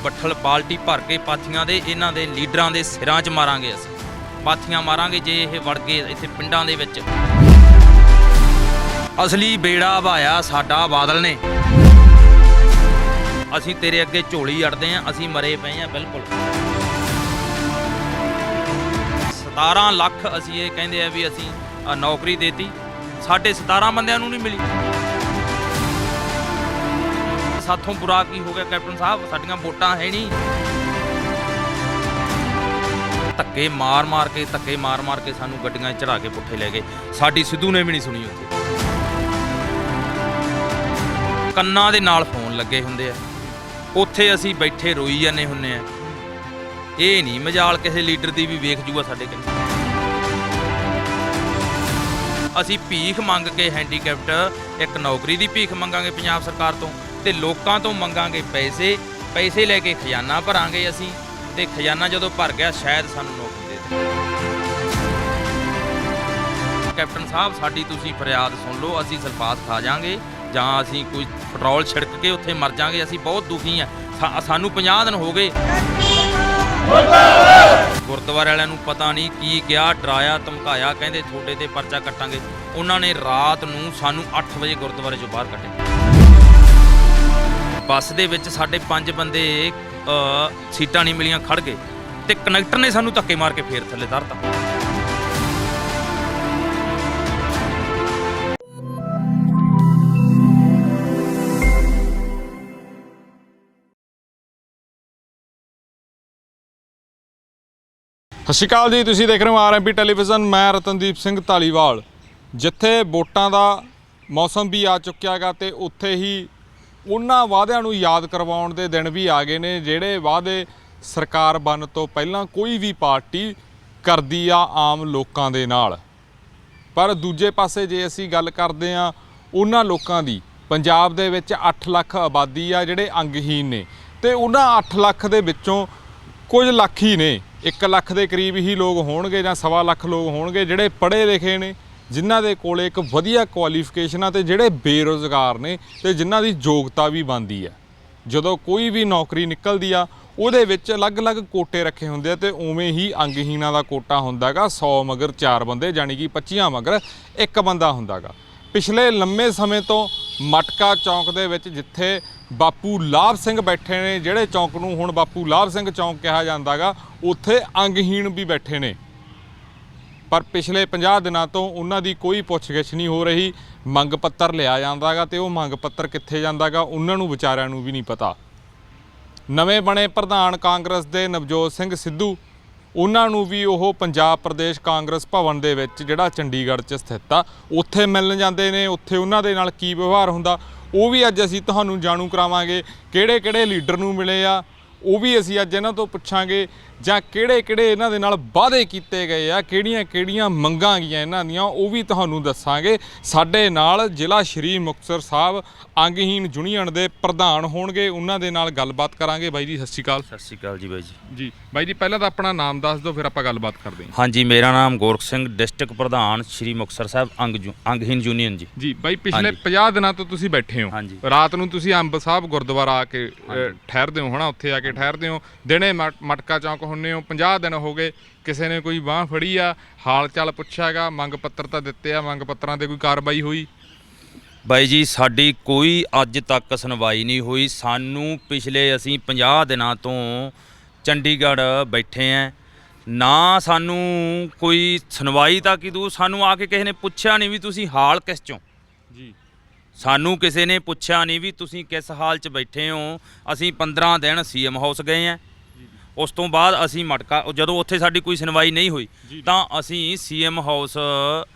ਬੱਠਲ ਬਾਲਟੀ ਭਰ ਕੇ ਪਾਥੀਆਂ ਦੇ ਇਹਨਾਂ ਦੇ ਲੀਡਰਾਂ ਦੇ ਸਿਰਾਂ 'ਚ ਮਾਰਾਂਗੇ। ਅਸੀਂ ਪਾਥੀਆਂ ਮਾਰਾਂਗੇ ਜੇ ਇਹ ਵੜ ਗਏ ਇੱਥੇ ਪਿੰਡਾਂ ਦੇ ਵਿੱਚ। ਅਸਲੀ ਬੇੜਾ ਵਹਾਇਆ ਸਾਡਾ ਬਾਦਲ ਨੇ। ਅਸੀਂ ਤੇਰੇ ਅੱਗੇ ਝੋਲੀ ਅੜਦੇ ਆਂ, ਅਸੀਂ ਮਰੇ ਪਏ ਆਂ ਬਿਲਕੁਲ। 17 ਲੱਖ ਅਸੀਂ ਇਹ ਕਹਿੰਦੇ ਆ ਵੀ ਅਸੀਂ ਨੌਕਰੀ ਦੇਤੀ, ਸਾਡੇ 17 ਬੰਦਿਆਂ ਨੂੰ ਨਹੀਂ ਮਿਲੀ। ਸਾਥੋਂ ਬੁਰਾ ਕੀ ਹੋ ਗਿਆ ਕੈਪਟਨ ਸਾਹਿਬ, ਸਾਡੀਆਂ ਵੋਟਾਂ ਹੈ ਨਹੀਂ। ਧੱਕੇ ਮਾਰ ਕੇ ਸਾਨੂੰ ਗੱਡੀਆਂ 'ਚ ਚੜਾ ਕੇ ਪੁੱਠੇ ਲੈ ਗਏ। ਸਾਡੀ ਸਿੱਧੂ ਨੇ ਵੀ ਨਹੀਂ ਸੁਣੀ ਉੱਥੇ। ਕੰਨਾਂ ਦੇ ਨਾਲ ਫੋਨ ਲੱਗੇ ਹੁੰਦੇ ਆ, ਉੱਥੇ ਅਸੀਂ ਬੈਠੇ ਰੋਈ ਜਾਂਦੇ ਹੁੰਦੇ ਆ। ਇਹ ਨਹੀਂ ਮਜਾਲ ਕਿਸੇ ਲੀਡਰ ਦੀ ਵੀ ਵੇਖ ਜੂਗਾ ਸਾਡੇ ਕੋਲ। ਅਸੀਂ ਭੀਖ ਮੰਗ ਕੇ ਹੈਂਡੀਕੈਪਟ ਇੱਕ ਨੌਕਰੀ ਦੀ ਭੀਖ ਮੰਗਾਂਗੇ ਪੰਜਾਬ ਸਰਕਾਰ ਤੋਂ, ਤੇ ਲੋਕਾਂ ਤੋਂ ਮੰਗਾਂਗੇ ਪੈਸੇ ਲੈ ਕੇ ਖਜ਼ਾਨਾ ਭਰਾਂਗੇ ਅਸੀਂ, ਤੇ ਖਜ਼ਾਨਾ ਜਦੋਂ ਭਰ ਗਿਆ ਸ਼ਾਇਦ ਸਾਨੂੰ ਨੌਕਰੀ ਦੇ ਦੇਣ। ਕੈਪਟਨ ਸਾਹਿਬ ਸਾਡੀ ਤੁਸੀਂ ਫਰਿਆਦ ਸੁਣ ਲਓ, ਅਸੀਂ ਸਲਫਾਤ ਖਾ ਜਾਾਂਗੇ ਜਾਂ ਅਸੀਂ ਕੋਈ ਪੈਟਰੋਲ ਛਿੜਕ ਕੇ ਉੱਥੇ ਮਰ ਜਾਾਂਗੇ। ਅਸੀਂ ਬਹੁਤ ਦੁਖੀ ਹਾਂ। ਸਾਨੂੰ 50 ਦਿਨ ਹੋ ਗਏ। ਗੁਰਦੁਆਰੇ ਵਾਲਿਆਂ ਨੂੰ ਪਤਾ ਨਹੀਂ ਕੀ ਕਿਹਾ, ਡਰਾਇਆ ਧਮਕਾਇਆ, ਕਹਿੰਦੇ ਤੁਹਾਡੇ ਤੇ ਪਰਚਾ ਕੱਟਾਂਗੇ। ਉਹਨਾਂ ਨੇ ਰਾਤ ਨੂੰ ਸਾਨੂੰ 8 ਵਜੇ ਗੁਰਦੁਆਰੇ 'ਚੋਂ ਬਾਹਰ ਕੱਢਿਆ। ਬੱਸ ਦੇ ਵਿੱਚ ਸਾਡੇ 5 ਬੰਦੇ ਸੀਟਾਂ ਨਹੀਂ ਮਿਲੀਆਂ, ਖੜ ਗਏ, ਤੇ ਕਨੈਕਟਰ ਨੇ ਸਾਨੂੰ ਧੱਕੇ ਮਾਰ ਕੇ ਫੇਰ ਥੱਲੇ ਧਰਤਾ। ਸਤਿ ਸ਼੍ਰੀ ਅਕਾਲ ਜੀ, ਤੁਸੀਂ ਦੇਖ ਰਹੇ ਹੋ ਆਰਐਮਪੀ ਟੈਲੀਵਿਜ਼ਨ। ਮੈਂ ਰਤਨਦੀਪ ਸਿੰਘ ਧਾਲੀਵਾਲ। ਜਿੱਥੇ ਵੋਟਾਂ ਦਾ ਮੌਸਮ ਵੀ ਆ ਚੁੱਕਿਆ ਹੈਗਾ, ਤੇ ਉੱਥੇ ਹੀ ਉਹਨਾਂ ਵਾਅਦਿਆਂ ਨੂੰ ਯਾਦ ਕਰਵਾਉਣ ਦੇ ਦਿਨ ਵੀ ਆ ਗਏ ਨੇ ਜਿਹੜੇ ਵਾਅਦੇ ਸਰਕਾਰ ਬਣਨ ਤੋਂ ਪਹਿਲਾਂ ਕੋਈ ਵੀ ਪਾਰਟੀ ਕਰਦੀ ਆ ਆਮ ਲੋਕਾਂ ਦੇ ਨਾਲ। ਪਰ ਦੂਜੇ ਪਾਸੇ ਜੇ ਅਸੀਂ ਗੱਲ ਕਰਦੇ ਹਾਂ ਉਹਨਾਂ ਲੋਕਾਂ ਦੀ, ਪੰਜਾਬ ਦੇ ਵਿੱਚ 8 ਲੱਖ ਆਬਾਦੀ ਆ ਜਿਹੜੇ ਅੰਗਹੀਨ ਨੇ, ਤੇ ਉਹਨਾਂ 8 ਲੱਖ ਦੇ ਵਿੱਚੋਂ ਕੁਝ ਲੱਖ ਹੀ ਨੇ, 1 ਲੱਖ ਦੇ ਕਰੀਬ ਹੀ ਲੋਕ ਹੋਣਗੇ ਜਾਂ 1.25 ਲੱਖ ਲੋਕ ਹੋਣਗੇ ਜਿਹੜੇ ਪੜ੍ਹੇ ਲਿਖੇ ਨੇ, ਜਿਨ੍ਹਾਂ ਦੇ ਕੋਲ ਇੱਕ ਵਧੀਆ ਕੁਆਲੀਫਿਕੇਸ਼ਨ ਆ, ਤੇ ਜਿਹੜੇ ਬੇਰੁਜ਼ਗਾਰ ਨੇ ਤੇ ਜਿਨ੍ਹਾਂ ਦੀ ਯੋਗਤਾ ਵੀ ਬਣਦੀ ਹੈ। ਜਦੋਂ ਕੋਈ ਵੀ ਨੌਕਰੀ ਨਿਕਲਦੀ ਆ ਉਹਦੇ ਵਿੱਚ ਅਲੱਗ-ਅਲੱਗ ਕੋਟੇ ਰੱਖੇ ਹੁੰਦੇ ਆ, ਤੇ ਉਵੇਂ ਹੀ ਅੰਗਹੀਣਾਂ ਦਾ ਕੋਟਾ ਹੁੰਦਾ ਗਾ 100 ਮਗਰ 4 ਬੰਦੇ, ਜਾਣੀ ਕਿ 25 ਮਗਰ 1 ਬੰਦਾ ਹੁੰਦਾ ਗਾ। ਪਿਛਲੇ ਲੰਮੇ ਸਮੇਂ ਤੋਂ ਮਟਕਾ ਚੌਂਕ ਦੇ ਵਿੱਚ ਜਿੱਥੇ ਬਾਪੂ ਲਾਭ ਸਿੰਘ ਬੈਠੇ ਨੇ, ਜਿਹੜੇ ਚੌਂਕ ਨੂੰ ਹੁਣ ਬਾਪੂ ਲਾਭ ਸਿੰਘ ਚੌਂਕ ਕਿਹਾ ਜਾਂਦਾ ਗਾ, ਉੱਥੇ ਅੰਗਹੀਣ ਵੀ ਬੈਠੇ ਨੇ। ਪਰ ਪਿਛਲੇ 50 ਦਿਨਾਂ ਤੋਂ ਉਹਨਾਂ ਦੀ ਕੋਈ ਪੁੱਛਗਿੱਛ ਨਹੀਂ ਹੋ ਰਹੀ। ਮੰਗ ਪੱਤਰ ਲਿਆ ਜਾਂਦਾ ਗਾ, ਤੇ ਉਹ ਮੰਗ ਪੱਤਰ ਕਿੱਥੇ ਜਾਂਦਾ ਗਾ ਉਹਨਾਂ ਨੂੰ ਵਿਚਾਰਿਆਂ ਨੂੰ ਵੀ ਨਹੀਂ ਪਤਾ। ਨਵੇਂ ਬਣੇ ਪ੍ਰਧਾਨ ਕਾਂਗਰਸ ਦੇ ਨਵਜੋਤ ਸਿੰਘ ਸਿੱਧੂ, ਉਹਨਾਂ ਨੂੰ ਵੀ ਉਹ ਪੰਜਾਬ ਪ੍ਰਦੇਸ਼ ਕਾਂਗਰਸ ਭਵਨ ਦੇ ਵਿੱਚ ਜਿਹੜਾ ਚੰਡੀਗੜ੍ਹ 'ਚ ਸਥਿਤ ਆ, ਉੱਥੇ ਮਿਲਣ ਜਾਂਦੇ ਨੇ। ਉੱਥੇ ਉਹਨਾਂ ਦੇ ਨਾਲ ਕੀ ਵਿਵਹਾਰ ਹੁੰਦਾ ਉਹ ਵੀ ਅੱਜ ਅਸੀਂ ਤੁਹਾਨੂੰ ਜਾਣੂ ਕਰਾਵਾਂਗੇ। ਕਿਹੜੇ ਲੀਡਰ ਨੂੰ ਮਿਲੇ ਆ ਉਹ ਵੀ ਅਸੀਂ ਅੱਜ ਇਹਨਾਂ ਤੋਂ ਪੁੱਛਾਂਗੇ, ਜਾਂ ਕਿਹੜੇ ਇਹਨਾਂ ਦੇ ਨਾਲ ਵਾਅਦੇ ਕੀਤੇ ਗਏ ਆ, ਕਿਹੜੀਆਂ ਮੰਗਾਂ ਗਈਆਂ ਇਹਨਾਂ ਦੀਆਂ, ਉਹ ਵੀ ਤੁਹਾਨੂੰ ਦੱਸਾਂਗੇ। ਸਾਡੇ ਨਾਲ ਜ਼ਿਲ੍ਹਾ ਸ਼੍ਰੀ ਮੁਕਤਸਰ ਸਾਹਿਬ ਅੰਗਹੀਣ ਯੂਨੀਅਨ ਦੇ ਪ੍ਰਧਾਨ ਹੋਣਗੇ, ਉਹਨਾਂ ਦੇ ਨਾਲ ਗੱਲਬਾਤ ਕਰਾਂਗੇ। ਬਾਈ ਜੀ ਸਤਿ ਸ਼੍ਰੀ ਅਕਾਲ। ਸਤਿ ਸ਼੍ਰੀ ਅਕਾਲ ਜੀ ਬਾਈ ਜੀ। ਬਾਈ ਜੀ ਪਹਿਲਾਂ ਤਾਂ ਆਪਣਾ ਨਾਮ ਦੱਸ ਦਿਓ, ਫਿਰ ਆਪਾਂ ਗੱਲਬਾਤ ਕਰਦੇ ਹਾਂ। ਹਾਂਜੀ, ਮੇਰਾ ਨਾਮ ਗੋਰਖ ਸਿੰਘ, ਡਿਸਟ੍ਰਿਕਟ ਪ੍ਰਧਾਨ ਸ਼੍ਰੀ ਮੁਕਤਸਰ ਸਾਹਿਬ ਅੰਗਹੀਣ ਯੂਨੀਅਨ ਜੀ। ਜੀ ਬਾਈ, ਪਿਛਲੇ 50 ਦਿਨਾਂ ਤੋਂ ਤੁਸੀਂ ਬੈਠੇ ਹੋ। ਰਾਤ ਨੂੰ ਤੁਸੀਂ ਅੰਬ ਸਾਹਿਬ ਗੁਰਦੁਆਰਾ ਆ ਕੇ ਠਹਿਰਦੇ ਹੋ, ਹਨਾ, ਉੱਥੇ ਆ ਕੇ ਠਹਿਰਦੇ ਹੋ। ਦਿਨੇ ਮਟਕਾ ਚੌਂਕ ਹੁੰਦੇ ਹੋ। 50 ਦਿਨ ਹੋ ਗਏ, ਕਿਸੇ ਨੇ ਕੋਈ ਬਾਂਹ ਫੜੀ ਆ, ਹਾਲ ਚਾਲ ਪੁੱਛਿਆਗਾ, ਮੰਗ ਪੱਤਰ ਤਾਂ ਦਿੱਤੇ ਆ, ਮੰਗ ਪੱਤਰਾਂ 'ਤੇ ਕੋਈ ਕਾਰਵਾਈ ਹੋਈ? ਬਾਈ ਜੀ ਸਾਡੀ ਕੋਈ ਅੱਜ ਤੱਕ ਸੁਣਵਾਈ ਨਹੀਂ ਹੋਈ। ਸਾਨੂੰ ਅਸੀਂ 50 ਦਿਨਾਂ ਤੋਂ ਚੰਡੀਗੜ੍ਹ ਬੈਠੇ ਆਂ, ਨਾ ਸਾਨੂੰ ਕੋਈ ਸੁਣਵਾਈ ਤਾਂ ਕਿਦੋਂ ਸਾਨੂੰ ਆ ਕੇ ਕਿਸੇ ਨੇ ਪੁੱਛਿਆ ਨਹੀਂ ਵੀ ਤੁਸੀਂ ਹਾਲ ਕਿਸ 'ਚੋਂ ਜੀ। ਸਾਨੂੰ ਕਿਸੇ ਨੇ ਪੁੱਛਿਆ ਨਹੀਂ ਵੀ ਤੁਸੀਂ ਕਿਸ ਹਾਲ 'ਚ ਬੈਠੇ ਹੋ। ਅਸੀਂ 15 ਦਿਨ ਸੀਐਮ ਹਾਊਸ ਗਏ ਆਂ। ਉਸ ਤੋਂ ਬਾਅਦ ਅਸੀਂ ਮਟਕਾ, ਜਦੋਂ ਉੱਥੇ ਸਾਡੀ ਕੋਈ ਸੁਣਵਾਈ ਨਹੀਂ ਹੋਈ ਤਾਂ ਅਸੀਂ ਸੀਐਮ ਹਾਊਸ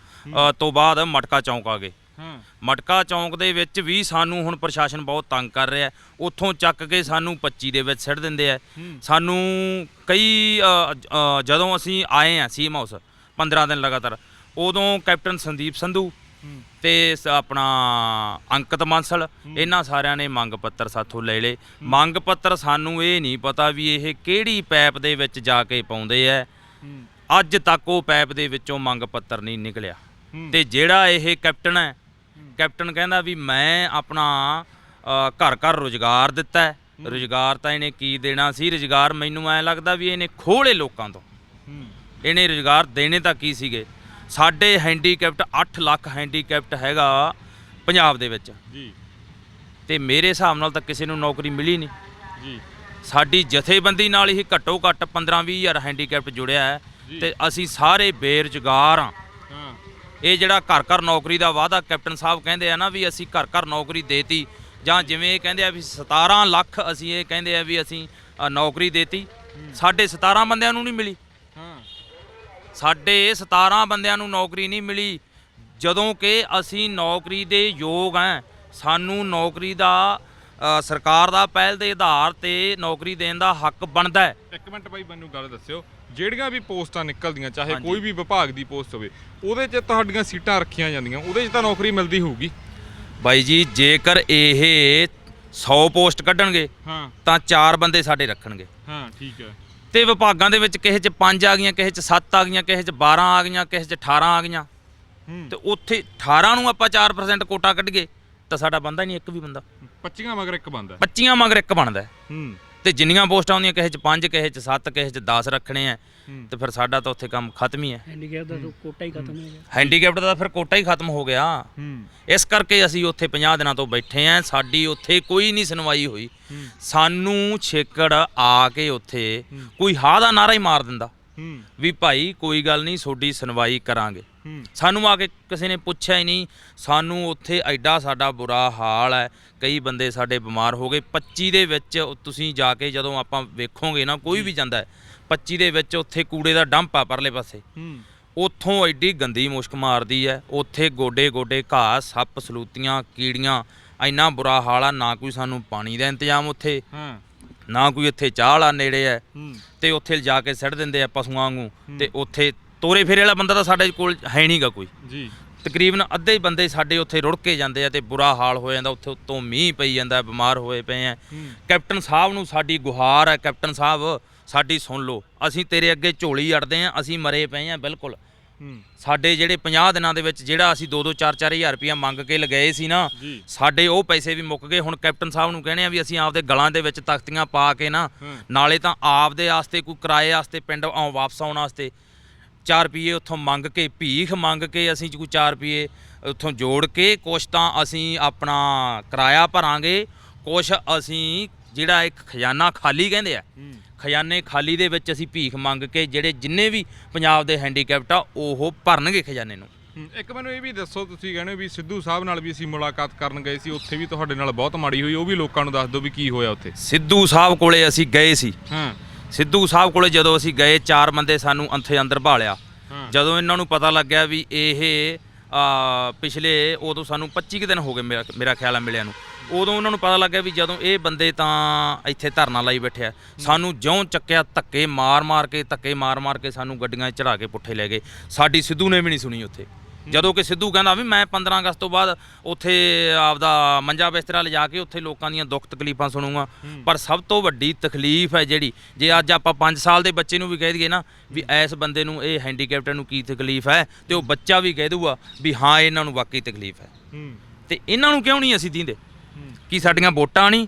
ਤੋਂ ਬਾਅਦ ਮਟਕਾ ਚੌਂਕ ਆ ਗਏ। ਮਟਕਾ ਚੌਂਕ ਦੇ ਵਿੱਚ ਵੀ ਸਾਨੂੰ ਹੁਣ ਪ੍ਰਸ਼ਾਸਨ ਬਹੁਤ ਤੰਗ ਕਰ ਰਿਹਾ। ਉੱਥੋਂ ਚੱਕ ਕੇ ਸਾਨੂੰ 25 ਦੇ ਵਿੱਚ ਸਿੱਟ ਦਿੰਦੇ ਆ। ਸਾਨੂੰ ਕਈ ਜਦੋਂ ਅਸੀਂ ਆਏ ਆ ਸੀਐਮ ਹਾਊਸ 15 ਦਿਨ ਲਗਾਤਾਰ, ਉਦੋਂ ਕੈਪਟਨ ਸੰਦੀਪ ਸੰਧੂ ਤੇ ਆਪਣਾ ਅੰਕਿਤ ਮਾਨਸਲ, ਇਹਨਾਂ ਸਾਰਿਆਂ ਨੇ ਮੰਗ ਪੱਤਰ ਸਾਥੋਂ ਲੈ ਲਏ। ਮੰਗ ਪੱਤਰ ਸਾਨੂੰ ਇਹ ਨਹੀਂ ਪਤਾ ਵੀ ਇਹ ਕਿਹੜੀ ਪੈਪ ਦੇ ਵਿੱਚ ਜਾ ਕੇ ਪਾਉਂਦੇ ਆ। ਅੱਜ ਤੱਕ ਉਹ ਪੈਪ ਦੇ ਵਿੱਚੋਂ ਮੰਗ ਪੱਤਰ ਨਹੀਂ ਨਿਕਲਿਆ। ਤੇ ਜਿਹੜਾ ਇਹ ਕੈਪਟਨ ਹੈ, ਕੈਪਟਨ ਕਹਿੰਦਾ ਵੀ ਮੈਂ ਆਪਣਾ ਘਰ ਰੁਜ਼ਗਾਰ ਦਿੱਤਾ, ਰੁਜ਼ਗਾਰ ਤਾਂ ਇਹਨੇ ਕੀ ਦੇਣਾ ਸੀ? ਰੁਜ਼ਗਾਰ ਮੈਨੂੰ ਐਂ ਲੱਗਦਾ ਵੀ ਇਹਨੇ ਖੋਲੇ ਲੋਕਾਂ ਤੋਂ। ਇਹਨੇ ਰੁਜ਼ਗਾਰ ਦੇਣੇ ਤਾਂ ਕੀ ਸੀਗੇ? ਸਾਡੇ ਹੈਂਡੀਕੈਪਟ 8 ਲੱਖ ਹੈਂਡੀਕੈਪਟ ਹੈਗਾ ਪੰਜਾਬ ਦੇ ਵਿੱਚ ਜੀ, ਤੇ ਮੇਰੇ ਹਿਸਾਬ ਨਾਲ ਤਾਂ ਕਿਸੇ ਨੂੰ ਨੌਕਰੀ ਮਿਲੀ ਨਹੀਂ ਜੀ। ਸਾਡੀ ਜਥੇਬੰਦੀ ਨਾਲ ਹੀ ਘੱਟੋ ਘੱਟ 15-20 ਹਜ਼ਾਰ ਹੈਂਡੀਕੈਪਟ ਜੁੜਿਆ ਹੈ ਤੇ ਅਸੀਂ ਸਾਰੇ ਬੇਰੁਜ਼ਗਾਰ ਹਾਂ। ਇਹ ਜਿਹੜਾ ਘਰ ਘਰ ਨੌਕਰੀ ਦਾ ਵਾਅਦਾ ਕੈਪਟਨ ਸਾਹਿਬ ਕਹਿੰਦੇ ਆ ਨਾ ਵੀ ਅਸੀਂ ਘਰ ਘਰ ਨੌਕਰੀ ਦੇਤੀ, ਜਾਂ ਜਿਵੇਂ ਇਹ ਕਹਿੰਦੇ ਆ ਵੀ 17 ਲੱਖ ਅਸੀਂ ਇਹ ਕਹਿੰਦੇ ਆ ਵੀ ਅਸੀਂ ਨੌਕਰੀ ਦੇਤੀ, ਸਾਡੇ 17 ਬੰਦਿਆਂ ਨੂੰ ਨਹੀਂ ਮਿਲੀ। ਸਾਡੇ 17 ਬੰਦਿਆਂ ਨੂੰ ਨੌਕਰੀ ਨਹੀਂ ਮਿਲੀ, ਜਦੋਂ ਕਿ ਅਸੀਂ ਨੌਕਰੀ ਦੇ ਯੋਗ ਹਾਂ। ਸਾਨੂੰ ਨੌਕਰੀ ਦਾ ਸਰਕਾਰ ਦਾ ਪਹਿਲ ਦੇ ਆਧਾਰ ਤੇ ਨੌਕਰੀ ਦੇਣ ਦਾ ਹੱਕ ਬਣਦਾ ਹੈ। ਇੱਕ ਮਿੰਟ ਬਾਈ ਮੈਨੂੰ ਗੱਲ ਦੱਸਿਓ, ਜਿਹੜੀਆਂ ਵੀ ਪੋਸਟਾਂ ਨਿਕਲਦੀਆਂ ਚਾਹੇ ਕੋਈ ਵੀ ਵਿਭਾਗ ਦੀ ਪੋਸਟ ਹੋਵੇ, ਉਹਦੇ 'ਚ ਤੁਹਾਡੀਆਂ ਸੀਟਾਂ ਰੱਖੀਆਂ ਜਾਂਦੀਆਂ, ਉਹਦੇ 'ਚ ਤਾਂ ਨੌਕਰੀ ਮਿਲਦੀ ਹੋਊਗੀ ਬਾਈ ਜੀ। ਜੇਕਰ ਇਹ 100 ਪੋਸਟ ਕੱਢਣਗੇ ਤਾਂ 4 ਬੰਦੇ ਸਾਡੇ ਰੱਖਣਗੇ। ਠੀਕ ਹੈ। ਤੇ ਵਿਭਾਗਾਂ ਦੇ ਵਿੱਚ ਕਿਸੇ 'ਚ 5 ਆ ਗਈਆਂ, ਕਿਸੇ 'ਚ 7 ਆ ਗਈਆਂ, ਕਿਸੇ 'ਚ 12 ਆ ਗਈਆਂ, ਕਿਸੇ 'ਚ 18 ਆ ਗਈਆਂ, ਤੇ ਉੱਥੇ 18 ਨੂੰ ਆਪਾਂ 4% ਕੋਟਾ ਕੱਢੀਏ ਤਾਂ ਸਾਡਾ ਬੰਦਾ ਹੀ ਨਹੀਂ, ਇੱਕ ਵੀ ਬੰਦਾ। 25 ਮਗਰ ਇੱਕ ਬੰਦਾ, 25 ਮਗਰ ਇੱਕ ਬਣਦਾ। ਤੇ ਜਿੰਨੀਆਂ ਪੋਸਟਾਂ ਆਉਂਦੀਆਂ ਕਿਸੇ 'ਚ 5, ਕਿਸੇ 'ਚ 7, ਕਿਸੇ 'ਚ 10 ਰੱਖਣੇ ਆ, ਤੇ ਫਿਰ ਸਾਡਾ ਤਾਂ ਉੱਥੇ ਕੰਮ ਖਤਮ ਹੀ ਹੈ। ਹੈਂਡੀਕੈਪ ਦਾ ਕੋਟਾ ਹੀ ਖਤਮ ਹੋ ਗਿਆ। ਹੈਂਡੀਕੈਪਟ ਦਾ ਫਿਰ ਕੋਟਾ ਹੀ ਖਤਮ ਹੋ ਗਿਆ। ਇਸ ਕਰਕੇ ਅਸੀਂ ਉੱਥੇ 50 ਦਿਨਾਂ ਤੋਂ ਬੈਠੇ ਆਂ, ਸਾਡੀ ਉੱਥੇ ਕੋਈ ਨਹੀਂ ਸੁਣਵਾਈ ਹੋਈ। ਸਾਨੂੰ ਛੇਕੜ ਆ ਕੇ ਉੱਥੇ ਕੋਈ ਹਾਂ ਦਾ ਨਾਰਾ ਹੀ ਮਾਰ ਦਿੰਦਾ ਵੀ ਭਾਈ ਕੋਈ ਗੱਲ ਨਹੀਂ, ਤੁਹਾਡੀ ਸੁਣਵਾਈ ਕਰਾਂਗੇ। ਸਾਨੂੰ ਆ ਕੇ ਕਿਸੇ ਨੇ ਪੁੱਛਿਆ ਹੀ ਨਹੀਂ। ਸਾਨੂੰ ਉੱਥੇ ਐਡਾ ਸਾਡਾ ਬੁਰਾ ਹਾਲ ਹੈ, ਕਈ ਬੰਦੇ ਸਾਡੇ ਬਿਮਾਰ ਹੋ ਗਏ। 25 ਦੇ ਵਿੱਚ ਤੁਸੀਂ ਜਾ ਕੇ ਜਦੋਂ ਆਪਾਂ ਵੇਖੋਗੇ ਨਾ, ਕੋਈ ਵੀ ਜਾਂਦਾ ਹੈ 25 ਦੇ ਵਿੱਚ, ਉੱਥੇ ਕੂੜੇ ਦਾ ਡੰਪ ਆ ਪਰਲੇ ਪਾਸੇ, ਉੱਥੋਂ ਐਡੀ ਗੰਦੀ ਮੁਸ਼ਕ ਮਾਰਦੀ ਹੈ। ਉੱਥੇ ਗੋਡੇ ਗੋਡੇ ਘਾਹ, ਸੱਪ ਸਲੂਤੀਆਂ, ਕੀੜੀਆਂ, ਇੰਨਾ ਬੁਰਾ ਹਾਲ ਆ। ਨਾ ਕੋਈ ਸਾਨੂੰ ਪਾਣੀ ਦਾ ਇੰਤਜ਼ਾਮ ਉੱਥੇ, ਨਾ ਕੋਈ ਇੱਥੇ ਚਾਹ ਵਾਲਾ ਨੇੜੇ ਹੈ, ਤੇ ਉੱਥੇ ਜਾ ਕੇ ਸਿੱਟ ਦਿੰਦੇ ਆ ਪਸ਼ੂਆਂ ਵਾਂਗੂ। ਤੇ ਉੱਥੇ ਤੋਰੇ ਫੇਰੇ ਵਾਲਾ ਬੰਦਾ ਤਾਂ ਸਾਡੇ ਕੋਲ ਹੈ ਨਹੀਂਗਾ ਕੋਈ ਜੀ। ਤਕਰੀਬਨ ਅੱਧੇ ਬੰਦੇ ਸਾਡੇ ਉੱਥੇ ਰੁੜ ਕੇ ਜਾਂਦੇ ਆ ਤੇ ਬੁਰਾ ਹਾਲ ਹੋ ਜਾਂਦਾ। ਉੱਥੇ ਉੱਤੋਂ ਮੀਂਹ ਪਈ ਜਾਂਦਾ, ਬਿਮਾਰ ਹੋਏ ਪਏ ਆ। ਕੈਪਟਨ ਸਾਹਿਬ ਨੂੰ ਸਾਡੀ ਗੁਹਾਰ ਹੈ, ਕੈਪਟਨ ਸਾਹਿਬ ਸਾਡੀ ਸੁਣ ਲਓ, ਅਸੀਂ ਤੇਰੇ ਅੱਗੇ ਝੋਲੀ ਅੜਦੇ ਆ, ਅਸੀਂ ਮਰੇ ਪਏ ਆ ਬਿਲਕੁਲ। ਸਾਡੇ ਜਿਹੜੇ 50 ਦਿਨਾਂ ਦੇ ਵਿੱਚ ਜਿਹੜਾ ਅਸੀਂ 2-2 4-4 ਹਜ਼ਾਰ ਰੁਪਇਆ ਮੰਗ ਕੇ ਲਗਾਏ ਸੀ ਨਾ, ਸਾਡੇ ਉਹ ਪੈਸੇ ਵੀ ਮੁੱਕ ਗਏ। ਹੁਣ ਕੈਪਟਨ ਸਾਹਿਬ ਨੂੰ ਕਹਿੰਦੇ ਆ ਵੀ ਅਸੀਂ ਆਪਦੇ ਗਲਾਂ ਦੇ ਵਿੱਚ ਤਖਤੀਆਂ ਪਾ ਕੇ ਨਾ, ਨਾਲੇ ਤਾਂ ਆਪਦੇ ਵਾਸਤੇ ਕੋਈ ਕਿਰਾਏ ਵਾਸਤੇ ਪਿੰਡ ਵਾਪਸ ਆਉਣ ਵਾਸਤੇ 4 ਰੁਪਏ ਉੱਥੋਂ ਮੰਗ ਕੇ, ਭੀਖ ਮੰਗ ਕੇ ਅਸੀਂ ਕੋਈ 4 ਰੁਪਏ ਉੱਥੋਂ ਜੋੜ ਕੇ, ਕੁਛ ਤਾਂ ਅਸੀਂ ਆਪਣਾ ਕਿਰਾਇਆ ਭਰਾਂਗੇ, ਕੁਛ ਅਸੀਂ ਜਿਹੜਾ ਇੱਕ ਖਜ਼ਾਨਾ ਖਾਲੀ ਕਹਿੰਦੇ ਆ, ਖਜ਼ਾਨੇ ਖਾਲੀ ਦੇ ਵਿੱਚ ਅਸੀਂ ਭੀਖ ਮੰਗ ਕੇ ਜਿਹੜੇ ਜਿੰਨੇ ਵੀ ਪੰਜਾਬ ਦੇ ਹੈਂਡੀਕੈਪਟ ਆ ਉਹ ਭਰਨਗੇ ਖਜ਼ਾਨੇ ਨੂੰ। ਇੱਕ ਮੈਨੂੰ ਇਹ ਵੀ ਦੱਸੋ, ਤੁਸੀਂ ਕਹਿੰਦੇ ਵੀ ਸਿੱਧੂ ਸਾਹਿਬ ਨਾਲ ਵੀ ਅਸੀਂ ਮੁਲਾਕਾਤ ਕਰਨ ਗਏ ਸੀ, ਉੱਥੇ ਵੀ ਤੁਹਾਡੇ ਨਾਲ ਬਹੁਤ ਮਾੜੀ ਹੋਈ, ਉਹ ਵੀ ਲੋਕਾਂ ਨੂੰ ਦੱਸ ਦਿਓ ਵੀ ਕੀ ਹੋਇਆ ਉੱਥੇ। ਸਿੱਧੂ ਸਾਹਿਬ ਕੋਲੇ ਅਸੀਂ ਗਏ ਸੀ। ਸਿੱਧੂ ਸਾਹਿਬ ਕੋਲੇ ਜਦੋਂ ਅਸੀਂ ਗਏ, 4 ਬੰਦੇ ਸਾਨੂੰ ਅੰਥੇ ਅੰਦਰ ਭਾਲਿਆ। ਜਦੋਂ ਇਹਨਾਂ ਨੂੰ ਪਤਾ ਲੱਗਿਆ ਵੀ ਇਹ ਪਿਛਲੇ ਉਦੋਂ ਸਾਨੂੰ 25 ਦਿਨ ਹੋ ਗਏ ਮੇਰਾ ਖਿਆਲ ਆ ਮਿਲਿਆ ਨੂੰ, ਉਦੋਂ ਉਹਨਾਂ ਨੂੰ ਪਤਾ ਲੱਗਿਆ ਵੀ ਜਦੋਂ ਇਹ ਬੰਦੇ ਤਾਂ ਇੱਥੇ ਧਰਨਾ ਲਾਈ ਬੈਠਿਆ, ਸਾਨੂੰ ਜਿਉਂ ਚੱਕਿਆ ਧੱਕੇ ਮਾਰ ਕੇ ਸਾਨੂੰ ਗੱਡੀਆਂ 'ਚ ਚੜਾ ਕੇ ਪੁੱਠੇ ਲੈ ਗਏ। ਸਾਡੀ ਸਿੱਧੂ ਨੇ ਵੀ ਨਹੀਂ ਸੁਣੀ ਉੱਥੇ, ਜਦੋਂ ਕਿ ਸਿੱਧੂ ਕਹਿੰਦਾ ਵੀ ਮੈਂ 15 ਅਗਸਤ ਤੋਂ ਬਾਅਦ ਉੱਥੇ ਆਪਦਾ ਮੰਜਾ ਬਿਸਤਰਾ ਲਿਜਾ ਕੇ ਉੱਥੇ ਲੋਕਾਂ ਦੀਆਂ ਦੁੱਖ ਤਕਲੀਫਾਂ ਸੁਣੂਗਾ। ਪਰ ਸਭ ਤੋਂ ਵੱਡੀ ਤਕਲੀਫ ਹੈ ਜਿਹੜੀ, ਜੇ ਅੱਜ ਆਪਾਂ 5 ਸਾਲ ਦੇ ਬੱਚੇ ਨੂੰ ਵੀ ਕਹਿ ਦਈਏ ਨਾ ਵੀ ਇਸ ਬੰਦੇ ਨੂੰ, ਇਹ ਹੈਂਡੀਕੈਪਟ ਨੂੰ ਕੀ ਤਕਲੀਫ ਹੈ, ਤੇ ਉਹ ਬੱਚਾ ਵੀ ਕਹਿ ਦੂਗਾ ਵੀ ਹਾਂ ਇਹਨਾਂ ਨੂੰ ਵਾਕਈ ਤਕਲੀਫ ਹੈ। ਤੇ ਇਹਨਾਂ ਨੂੰ ਕਿਉਂ ਨਹੀਂ ਅਸੀਂ ਦਿੰਦੇ? ਕੀ ਸਾਡੀਆਂ ਵੋਟਾਂ ਨਹੀਂ?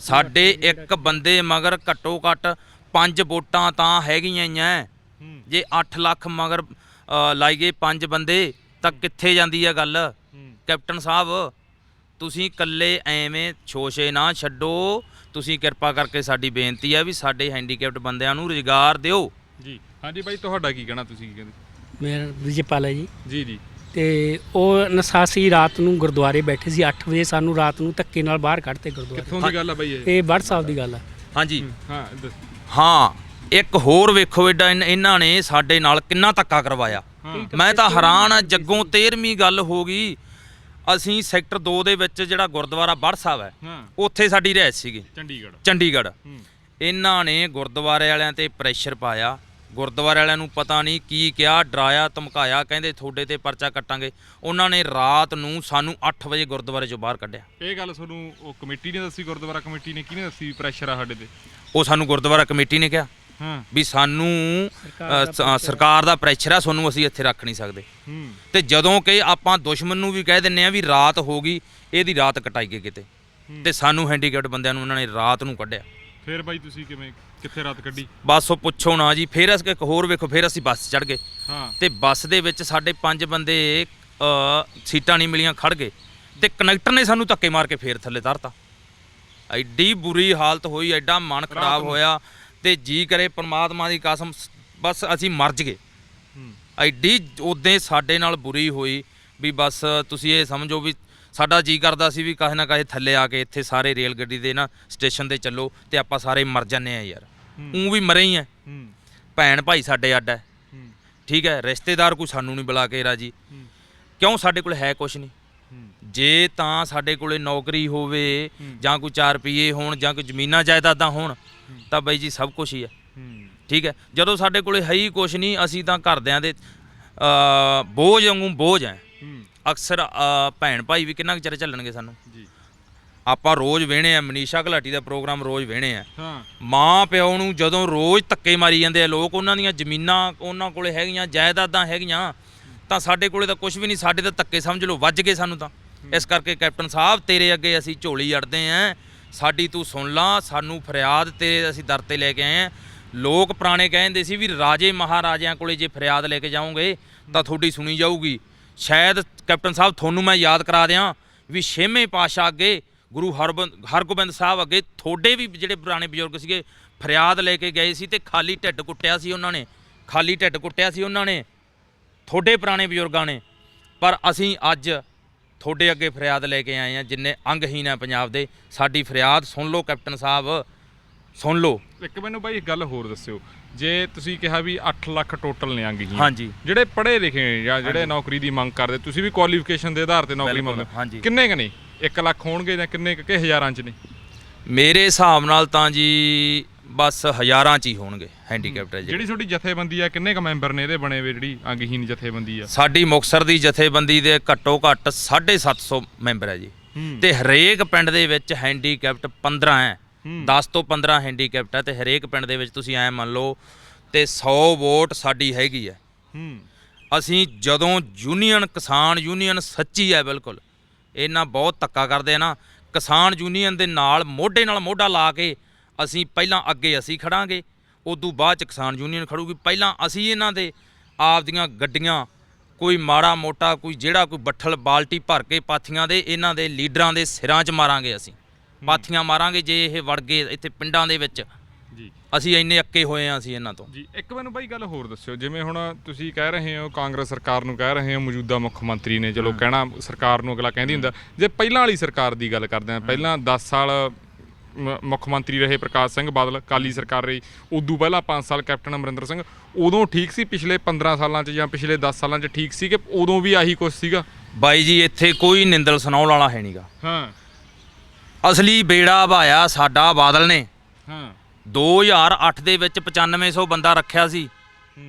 ਸਾਡੇ ਇੱਕ ਬੰਦੇ ਮਗਰ ਘੱਟੋ ਘੱਟ 5 ਵੋਟਾਂ ਤਾਂ ਹੈਗੀਆਂ ਹੀ ਐ। ਜੇ 8 ਲੱਖ ਮਗਰ ਲਾਈਏ 5 ਬੰਦੇ ਤਾਂ ਕਿੱਥੇ ਜਾਂਦੀ ਆ ਗੱਲ? ਕੈਪਟਨ ਸਾਹਿਬ ਤੁਸੀਂ ਇਕੱਲੇ ਐਵੇਂ ਛੋਸ਼ੇ ਨਾ ਛੱਡੋ, ਤੁਸੀਂ ਕਿਰਪਾ ਕਰਕੇ ਸਾਡੀ ਬੇਨਤੀ ਆ ਵੀ ਸਾਡੇ ਹੈਂਡੀਕੈਪਟ ਬੰਦਿਆਂ ਨੂੰ ਰੁਜ਼ਗਾਰ ਦਿਓ ਜੀ। ਹਾਂਜੀ ਬਾਈ, ਤੁਹਾਡਾ ਕੀ ਕਹਿਣਾ, ਤੁਸੀਂ ਕੀ ਕਹਿੰਦੇ? ਮੇਰਾ ਵਿਜੇਪਾਲ ਹੈ ਜੀ। ਜੀ ਜੀ। ਤੇ ਉਹ ਨਸਾਸੀ ਰਾਤ ਨੂੰ ਗੁਰਦੁਆਰੇ ਬੈਠੇ ਸੀ, 8 ਵਜੇ ਸਾਨੂੰ ਰਾਤ ਨੂੰ ਧੱਕੇ ਨਾਲ ਬਾਹਰ ਕੱਢਤੇ ਗੁਰਦੁਆਰੇ। ਕਿੱਥੋਂ ਦੀ ਗੱਲ ਆ ਬਾਈ ਇਹ ਵੜ ਸਾਹਿਬ ਦੀ ਗੱਲ ਆ। ਹਾਂਜੀ ਹਾਂ। ਇੱਕ ਹੋਰ ਵੇਖੋ ਐਡਾ ਇਹਨਾਂ ਨੇ ਸਾਡੇ ਨਾਲ ਕਿੰਨਾ ਧੱਕਾ ਕਰਵਾਇਆ। ਮੈਂ ਤਾਂ ਹੈਰਾਨ ਆ। ਜੱਗੋਂ 13ਵੀਂ ਗੱਲ ਹੋ ਗਈ। ਅਸੀਂ ਸੈਕਟਰ 2 ਦੇ ਵਿੱਚ ਜਿਹੜਾ ਗੁਰਦੁਆਰਾ ਵੜ ਸਾਹਿਬ ਹੈ, ਉੱਥੇ ਸਾਡੀ ਰਿਹਾਇਸ਼ ਸੀਗੀ, ਚੰਡੀਗੜ੍ਹ। ਇਹਨਾਂ ਨੇ ਗੁਰਦੁਆਰੇ ਵਾਲਿਆਂ ਤੇ ਪ੍ਰੈਸ਼ਰ ਪਾਇਆ। ਗੁਰਦੁਆਰੇ ਵਾਲਿਆਂ ਨੂੰ ਪਤਾ ਨਹੀਂ ਕੀ ਕਿਹਾ, ਡਰਾਇਆ ਧਮਕਾਇਆ, ਕਹਿੰਦੇ ਤੁਹਾਡੇ ਤੇ ਪਰਚਾ ਕੱਟਾਂਗੇ। ਉਹਨਾਂ ਨੇ ਰਾਤ ਨੂੰ ਸਾਨੂੰ 8 ਵਜੇ ਗੁਰਦੁਆਰੇ 'ਚੋਂ ਬਾਹਰ ਕੱਢਿਆ। ਇਹ ਗੱਲ ਤੁਹਾਨੂੰ ਉਹ ਕਮੇਟੀ ਨੇ ਦੱਸੀ? ਗੁਰਦੁਆਰਾ ਕਮੇਟੀ ਨੇ ਕਿਹਨੇ ਦੱਸੀ ਪ੍ਰੈਸ਼ਰ ਆ ਸਾਡੇ ਤੇ? ਉਹ ਸਾਨੂੰ ਗੁਰਦੁਆਰਾ ਕਮੇਟੀ ਨੇ ਕਿਹਾ ਵੀ ਸਾਨੂੰ ਸਰਕਾਰ ਦਾ ਪ੍ਰੈਸ਼ਰ ਆ, ਤੁਹਾਨੂੰ ਅਸੀਂ ਇੱਥੇ ਰੱਖ ਨਹੀਂ ਸਕਦੇ। ਤੇ ਜਦੋਂ ਕਿ ਆਪਾਂ ਦੁਸ਼ਮਣ ਨੂੰ ਵੀ ਕਹਿ ਦਿੰਨੇ ਆ ਵੀ ਰਾਤ ਹੋ ਗਈ, ਇਹਦੀ ਰਾਤ ਕਟਾਈਏ ਕਿਤੇ। ਤੇ ਸਾਨੂੰ ਹੈਂਡੀਕੈਪਟ ਬੰਦਿਆਂ ਨੂੰ ਉਹਨਾਂ ਨੇ ਰਾਤ ਨੂੰ ਕੱਢਿਆ। ਫਿਰ ਬਾਈ ਤੁਸੀਂ ਕਿੱਥੇ ਰਾਤ ਕੱਢੀ? ਬਸ ਉਹ ਪੁੱਛੋ ਨਾ ਜੀ। ਫਿਰ ਅਸੀਂ ਇੱਕ ਹੋਰ ਵੇਖੋ, ਫਿਰ ਅਸੀਂ ਬੱਸ ਚੜ੍ਹ ਗਏ ਹਾਂ ਤੇ ਬੱਸ ਦੇ ਵਿੱਚ ਸਾਡੇ 5 ਬੰਦੇ ਸੀਟਾਂ ਨਹੀਂ ਮਿਲੀਆਂ, ਖੜ ਗਏ ਤੇ ਕੰਡਕਟਰ ਨੇ ਸਾਨੂੰ ਧੱਕੇ ਮਾਰ ਕੇ ਫੇਰ ਥੱਲੇ ਤਰਤਾ। ਐਡੀ ਬੁਰੀ ਹਾਲਤ ਹੋਈ, ਐਡਾ ਮਨ ਖਰਾਬ ਹੋਇਆ ਤੇ ਜੀ ਕਰੇ ਪਰਮਾਤਮਾ ਦੀ ਕਸਮ ਬਸ ਅਸੀਂ ਮਰ ਜਗੇ। ਐਡੀ ਉਦੋਂ ਸਾਡੇ ਨਾਲ ਬੁਰੀ ਹੋਈ ਵੀ ਬਸ ਤੁਸੀਂ ਇਹ ਸਮਝੋ ਵੀ ਸਾਡਾ ਜੀ ਕਰਦਾ ਸੀ ਵੀ ਕਾਹੇ ਨਾ ਕਾਹੇ ਥੱਲੇ ਆ ਕੇ ਇੱਥੇ ਸਾਰੇ ਰੇਲ ਗੱਡੀ ਦੇ ਨਾ ਸਟੇਸ਼ਨ 'ਤੇ ਚੱਲੋ ਤੇ ਆਪਾਂ ਸਾਰੇ ਮਰ ਜਾਂਦੇ ਆ ਯਾਰ। ਊਂ ਵੀ ਮਰੇ ਹੀ ਆ, ਭੈਣ ਭਾਈ ਸਾਡੇ ਅੱਡ ਹੈ, ਠੀਕ ਹੈ, ਰਿਸ਼ਤੇਦਾਰ ਕੋਈ ਸਾਨੂੰ ਨਹੀਂ ਬੁਲਾ ਕੇ ਰਾਜੀ, ਕਿਉਂ ਸਾਡੇ ਕੋਲ ਹੈ ਕੁਛ ਨਹੀਂ। ਜੇ ਤਾਂ ਸਾਡੇ ਕੋਲੇ ਨੌਕਰੀ ਹੋਵੇ ਜਾਂ ਕੋਈ 4 ਰੁਪਈਏ ਹੋਣ ਜਾਂ ਕੋਈ ਜ਼ਮੀਨਾਂ ਜਾਇਦਾਦਾਂ ਹੋਣ ਤਾਂ ਬਾਈ ਜੀ ਸਭ ਕੁਛ ਹੀ ਹੈ, ਠੀਕ ਹੈ। ਜਦੋਂ ਸਾਡੇ ਕੋਲੇ ਹੈ ਹੀ ਕੁਛ ਨਹੀਂ, ਅਸੀਂ ਤਾਂ ਘਰਦਿਆਂ ਦੇ ਬੋਝ ਵਾਂਗੂ ਬੋਝ ਹੈ। ਅਕਸਰ ਭੈਣ ਭਾਈ ਵੀ ਕਿੰਨਾ ਕੁ ਚਿਰ ਚੱਲਣਗੇ ਸਾਨੂੰ। ਆਪਾਂ ਰੋਜ਼ ਵੇਹਣੇ ਆ, ਮਨੀਸ਼ਾ ਘਲਾਟੀ ਦਾ ਪ੍ਰੋਗਰਾਮ ਰੋਜ਼ ਵੇਹਣੇ ਆ। ਮਾਂ ਪਿਓ ਨੂੰ ਜਦੋਂ ਰੋਜ਼ ਧੱਕੇ ਮਾਰੀ ਜਾਂਦੇ ਆ ਲੋਕ, ਉਹਨਾਂ ਦੀਆਂ ਜ਼ਮੀਨਾਂ ਉਹਨਾਂ ਕੋਲੇ ਹੈਗੀਆਂ, ਜਾਇਦਾਦਾਂ ਹੈਗੀਆਂ, ਤਾਂ ਸਾਡੇ ਕੋਲੇ ਤਾਂ ਕੁਝ ਵੀ ਨਹੀਂ। ਸਾਡੇ ਤਾਂ ਧੱਕੇ ਸਮਝ ਲਓ ਵੱਜ ਗਏ ਸਾਨੂੰ ਤਾਂ। ਇਸ ਕਰਕੇ ਕੈਪਟਨ ਸਾਹਿਬ ਤੇਰੇ ਅੱਗੇ ਅਸੀਂ ਝੋਲੀ ਅੜਦੇ ਆਂ, ਸਾਡੀ ਤੂੰ ਸੁਣ ਲਾ, ਸਾਨੂੰ ਫਰਿਆਦ ਤੇਰੇ ਅਸੀਂ ਦਰ ਤੇ ਲੈ ਕੇ ਆਏ ਆਂ। ਲੋਕ ਪੁਰਾਣੇ ਕਹਿੰਦੇ ਸੀ ਵੀ ਰਾਜੇ ਮਹਾਰਾਜਿਆਂ ਕੋਲੇ ਜੇ ਫਰਿਆਦ ਲੈ ਕੇ ਜਾਓਗੇ ਤਾਂ ਤੁਹਾਡੀ ਸੁਣੀ ਜਾਊਗੀ। ਸ਼ਾਇਦ ਕੈਪਟਨ ਸਾਹਿਬ ਤੁਹਾਨੂੰ ਮੈਂ ਯਾਦ ਕਰਾ ਦਿਆਂ ਵੀ 6ਵੇਂ ਪਾਤਸ਼ਾਹ ਅੱਗੇ, ਗੁਰੂ ਹਰਗੋਬਿੰਦ ਸਾਹਿਬ ਅੱਗੇ ਤੁਹਾਡੇ ਵੀ ਜਿਹੜੇ ਪੁਰਾਣੇ ਬਜ਼ੁਰਗ ਸੀਗੇ ਫਰਿਆਦ ਲੈ ਕੇ ਗਏ ਸੀ ਤੇ ਖਾਲੀ ਢਿੱਡ ਕੁੱਟਿਆ ਸੀ ਉਹਨਾਂ ਨੇ, ਖਾਲੀ ਢਿੱਡ ਕੁੱਟਿਆ ਸੀ ਉਹਨਾਂ ਨੇ, ਤੁਹਾਡੇ ਪੁਰਾਣੇ ਬਜ਼ੁਰਗਾਂ ਨੇ। ਪਰ ਅਸੀਂ ਅੱਜ ਤੁਹਾਡੇ ਅੱਗੇ ਫਰਿਆਦ ਲੈ ਕੇ ਆਏ ਹਾਂ, ਜਿੰਨੇ ਅੰਗਹੀਨ ਹੈ ਪੰਜਾਬ ਦੇ। ਸਾਡੀ ਫਰਿਆਦ ਸੁਣ ਲਓ ਕੈਪਟਨ ਸਾਹਿਬ, ਸੁਣ ਲਓ। ਇੱਕ ਮੈਨੂੰ ਬਾਈ ਇੱਕ ਗੱਲ ਹੋਰ ਦੱਸਿਓ, ਜੇ ਤੁਸੀਂ ਕਿਹਾ ਵੀ 8 ਲੱਖ ਟੋਟਲ ਨੇ ਅੰਗਹੀਨ, ਹਾਂਜੀ, ਜਿਹੜੇ ਪੜ੍ਹੇ ਲਿਖੇ ਜਾਂ ਜਿਹੜੇ ਨੌਕਰੀ ਦੀ ਮੰਗ ਕਰਦੇ, ਤੁਸੀਂ ਵੀ ਕੁਆਲੀਫਿਕੇਸ਼ਨ ਦੇ ਆਧਾਰ ਤੇ ਨੌਕਰੀ ਮੰਗਦੇ, ਕਿੰਨੇ ਕੁ ਨੇ? 1 ਲੱਖ ਹੋਣਗੇ ਜਾਂ ਕਿੰਨੇ ਕਿ ਹਜ਼ਾਰਾਂ 'ਚ ਨੇ? ਮੇਰੇ ਹਿਸਾਬ ਨਾਲ ਤਾਂ ਜੀ ਬਸ ਹਜ਼ਾਰਾਂ 'ਚ ਹੀ ਹੋਣਗੇ ਹੈਂਡੀਕੈਪਟ। ਜਿਹੜੀ ਤੁਹਾਡੀ ਜਥੇਬੰਦੀ ਆ, ਕਿੰਨੇ ਕੁ ਮੈਂਬਰ ਨੇ ਇਹਦੇ ਬਣੇ ਹੋਏ, ਜਿਹੜੀ ਅੰਗਹੀਨ ਜਥੇਬੰਦੀ ਆ? ਸਾਡੀ ਮੁਕਤਸਰ ਦੀ ਜਥੇਬੰਦੀ ਦੇ ਘੱਟੋ ਘੱਟ 750 ਮੈਂਬਰ ਹੈ ਜੀ, ਤੇ ਹਰੇਕ ਪਿੰਡ ਦੇ ਵਿੱਚ ਹੈਂਡੀਕੈਪਟ 15 ਹੈ, 10 ਤੋਂ 15 ਹੈਂਡੀਕੈਪਟ ਹੈ, ਤੇ ਹਰੇਕ ਪਿੰਡ ਦੇ ਵਿੱਚ ਤੁਸੀਂ ਐਂ ਮੰਨ ਲਓ ਤੇ 100 ਵੋਟ ਸਾਡੀ ਹੈਗੀ ਹੈ। ਅਸੀਂ ਜਦੋਂ ਯੂਨੀਅਨ, ਕਿਸਾਨ ਯੂਨੀਅਨ ਸੱਚੀ ਹੈ ਬਿਲਕੁਲ, ਇਹਨਾਂ ਬਹੁਤ ਧੱਕਾ ਕਰਦੇ ਆ ਨਾ, ਕਿਸਾਨ ਯੂਨੀਅਨ ਦੇ ਨਾਲ ਮੋਢਾ ਲਾ ਕੇ ਅਸੀਂ ਪਹਿਲਾਂ ਅੱਗੇ ਅਸੀਂ ਖੜਾਂਗੇ, ਉਦੋਂ ਬਾਅਦ 'ਚ ਕਿਸਾਨ ਯੂਨੀਅਨ ਖੜੂਗੀ। ਪਹਿਲਾਂ ਅਸੀਂ ਇਹਨਾਂ ਦੇ ਆਪਦੀਆਂ ਗੱਡੀਆਂ, ਕੋਈ ਮਾੜਾ ਮੋਟਾ ਕੋਈ ਜਿਹੜਾ ਕੋਈ ਬੱਠਲ ਬਾਲਟੀ ਭਰ ਕੇ ਪਾਥੀਆਂ ਦੇ ਇਹਨਾਂ ਦੇ ਲੀਡਰਾਂ ਦੇ ਸਿਰਾਂ 'ਚ ਮਾਰਾਂਗੇ, ਅਸੀਂ ਪਾਥੀਆਂ ਮਾਰਾਂਗੇ ਜੇ ਇਹ ਵੜ ਗਏ ਇੱਥੇ ਪਿੰਡਾਂ ਦੇ ਵਿੱਚ ਜੀ। ਅਸੀਂ ਇੰਨੇ ਅੱਕੇ ਹੋਏ ਹਾਂ ਅਸੀਂ ਇਹਨਾਂ ਤੋਂ ਜੀ। ਇੱਕ ਮੈਨੂੰ ਬਾਈ ਗੱਲ ਹੋਰ ਦੱਸਿਓ, ਜਿਵੇਂ ਹੁਣ ਤੁਸੀਂ ਕਹਿ ਰਹੇ ਹੋ ਕਾਂਗਰਸ ਸਰਕਾਰ ਨੂੰ ਕਹਿ ਰਹੇ ਹੋ, ਮੌਜੂਦਾ ਮੁੱਖ ਮੰਤਰੀ ਨੇ, ਚਲੋ ਕਹਿਣਾ ਸਰਕਾਰ ਨੂੰ ਅਗਲਾ ਕਹਿੰਦੀ ਹੁੰਦਾ, ਜੇ ਪਹਿਲਾਂ ਵਾਲੀ ਸਰਕਾਰ ਦੀ ਗੱਲ ਕਰਦੇ ਹਾਂ, ਪਹਿਲਾਂ 10 ਸਾਲ ਮੁੱਖ ਮੰਤਰੀ ਰਹੇ ਪ੍ਰਕਾਸ਼ ਸਿੰਘ ਬਾਦਲ, ਅਕਾਲੀ ਸਰਕਾਰ ਰਹੀ, ਉਦੋਂ ਪਹਿਲਾਂ 5 ਸਾਲ ਕੈਪਟਨ ਅਮਰਿੰਦਰ ਸਿੰਘ, ਉਦੋਂ ਠੀਕ ਸੀ? ਪਿਛਲੇ 15 ਸਾਲਾਂ 'ਚ ਜਾਂ ਪਿਛਲੇ 10 ਸਾਲਾਂ 'ਚ ਠੀਕ ਸੀ ਕਿ ਉਦੋਂ ਵੀ ਆਹੀ ਕੁਛ ਸੀਗਾ? ਬਾਈ ਜੀ ਇੱਥੇ ਕੋਈ ਨਿੰਦਲ ਸੁਣਾਉਣ ਵਾਲਾ ਹੈ ਨਹੀਂਗਾ। ਹਾਂ, ਅਸਲੀ ਬੇੜਾ ਭਾਇਆ ਸਾਡਾ ਬਾਦਲ ਨੇ। ਹਾਂ, 2008 ਦੇ ਵਿੱਚ 9500 ਬੰਦਾ ਰੱਖਿਆ ਸੀ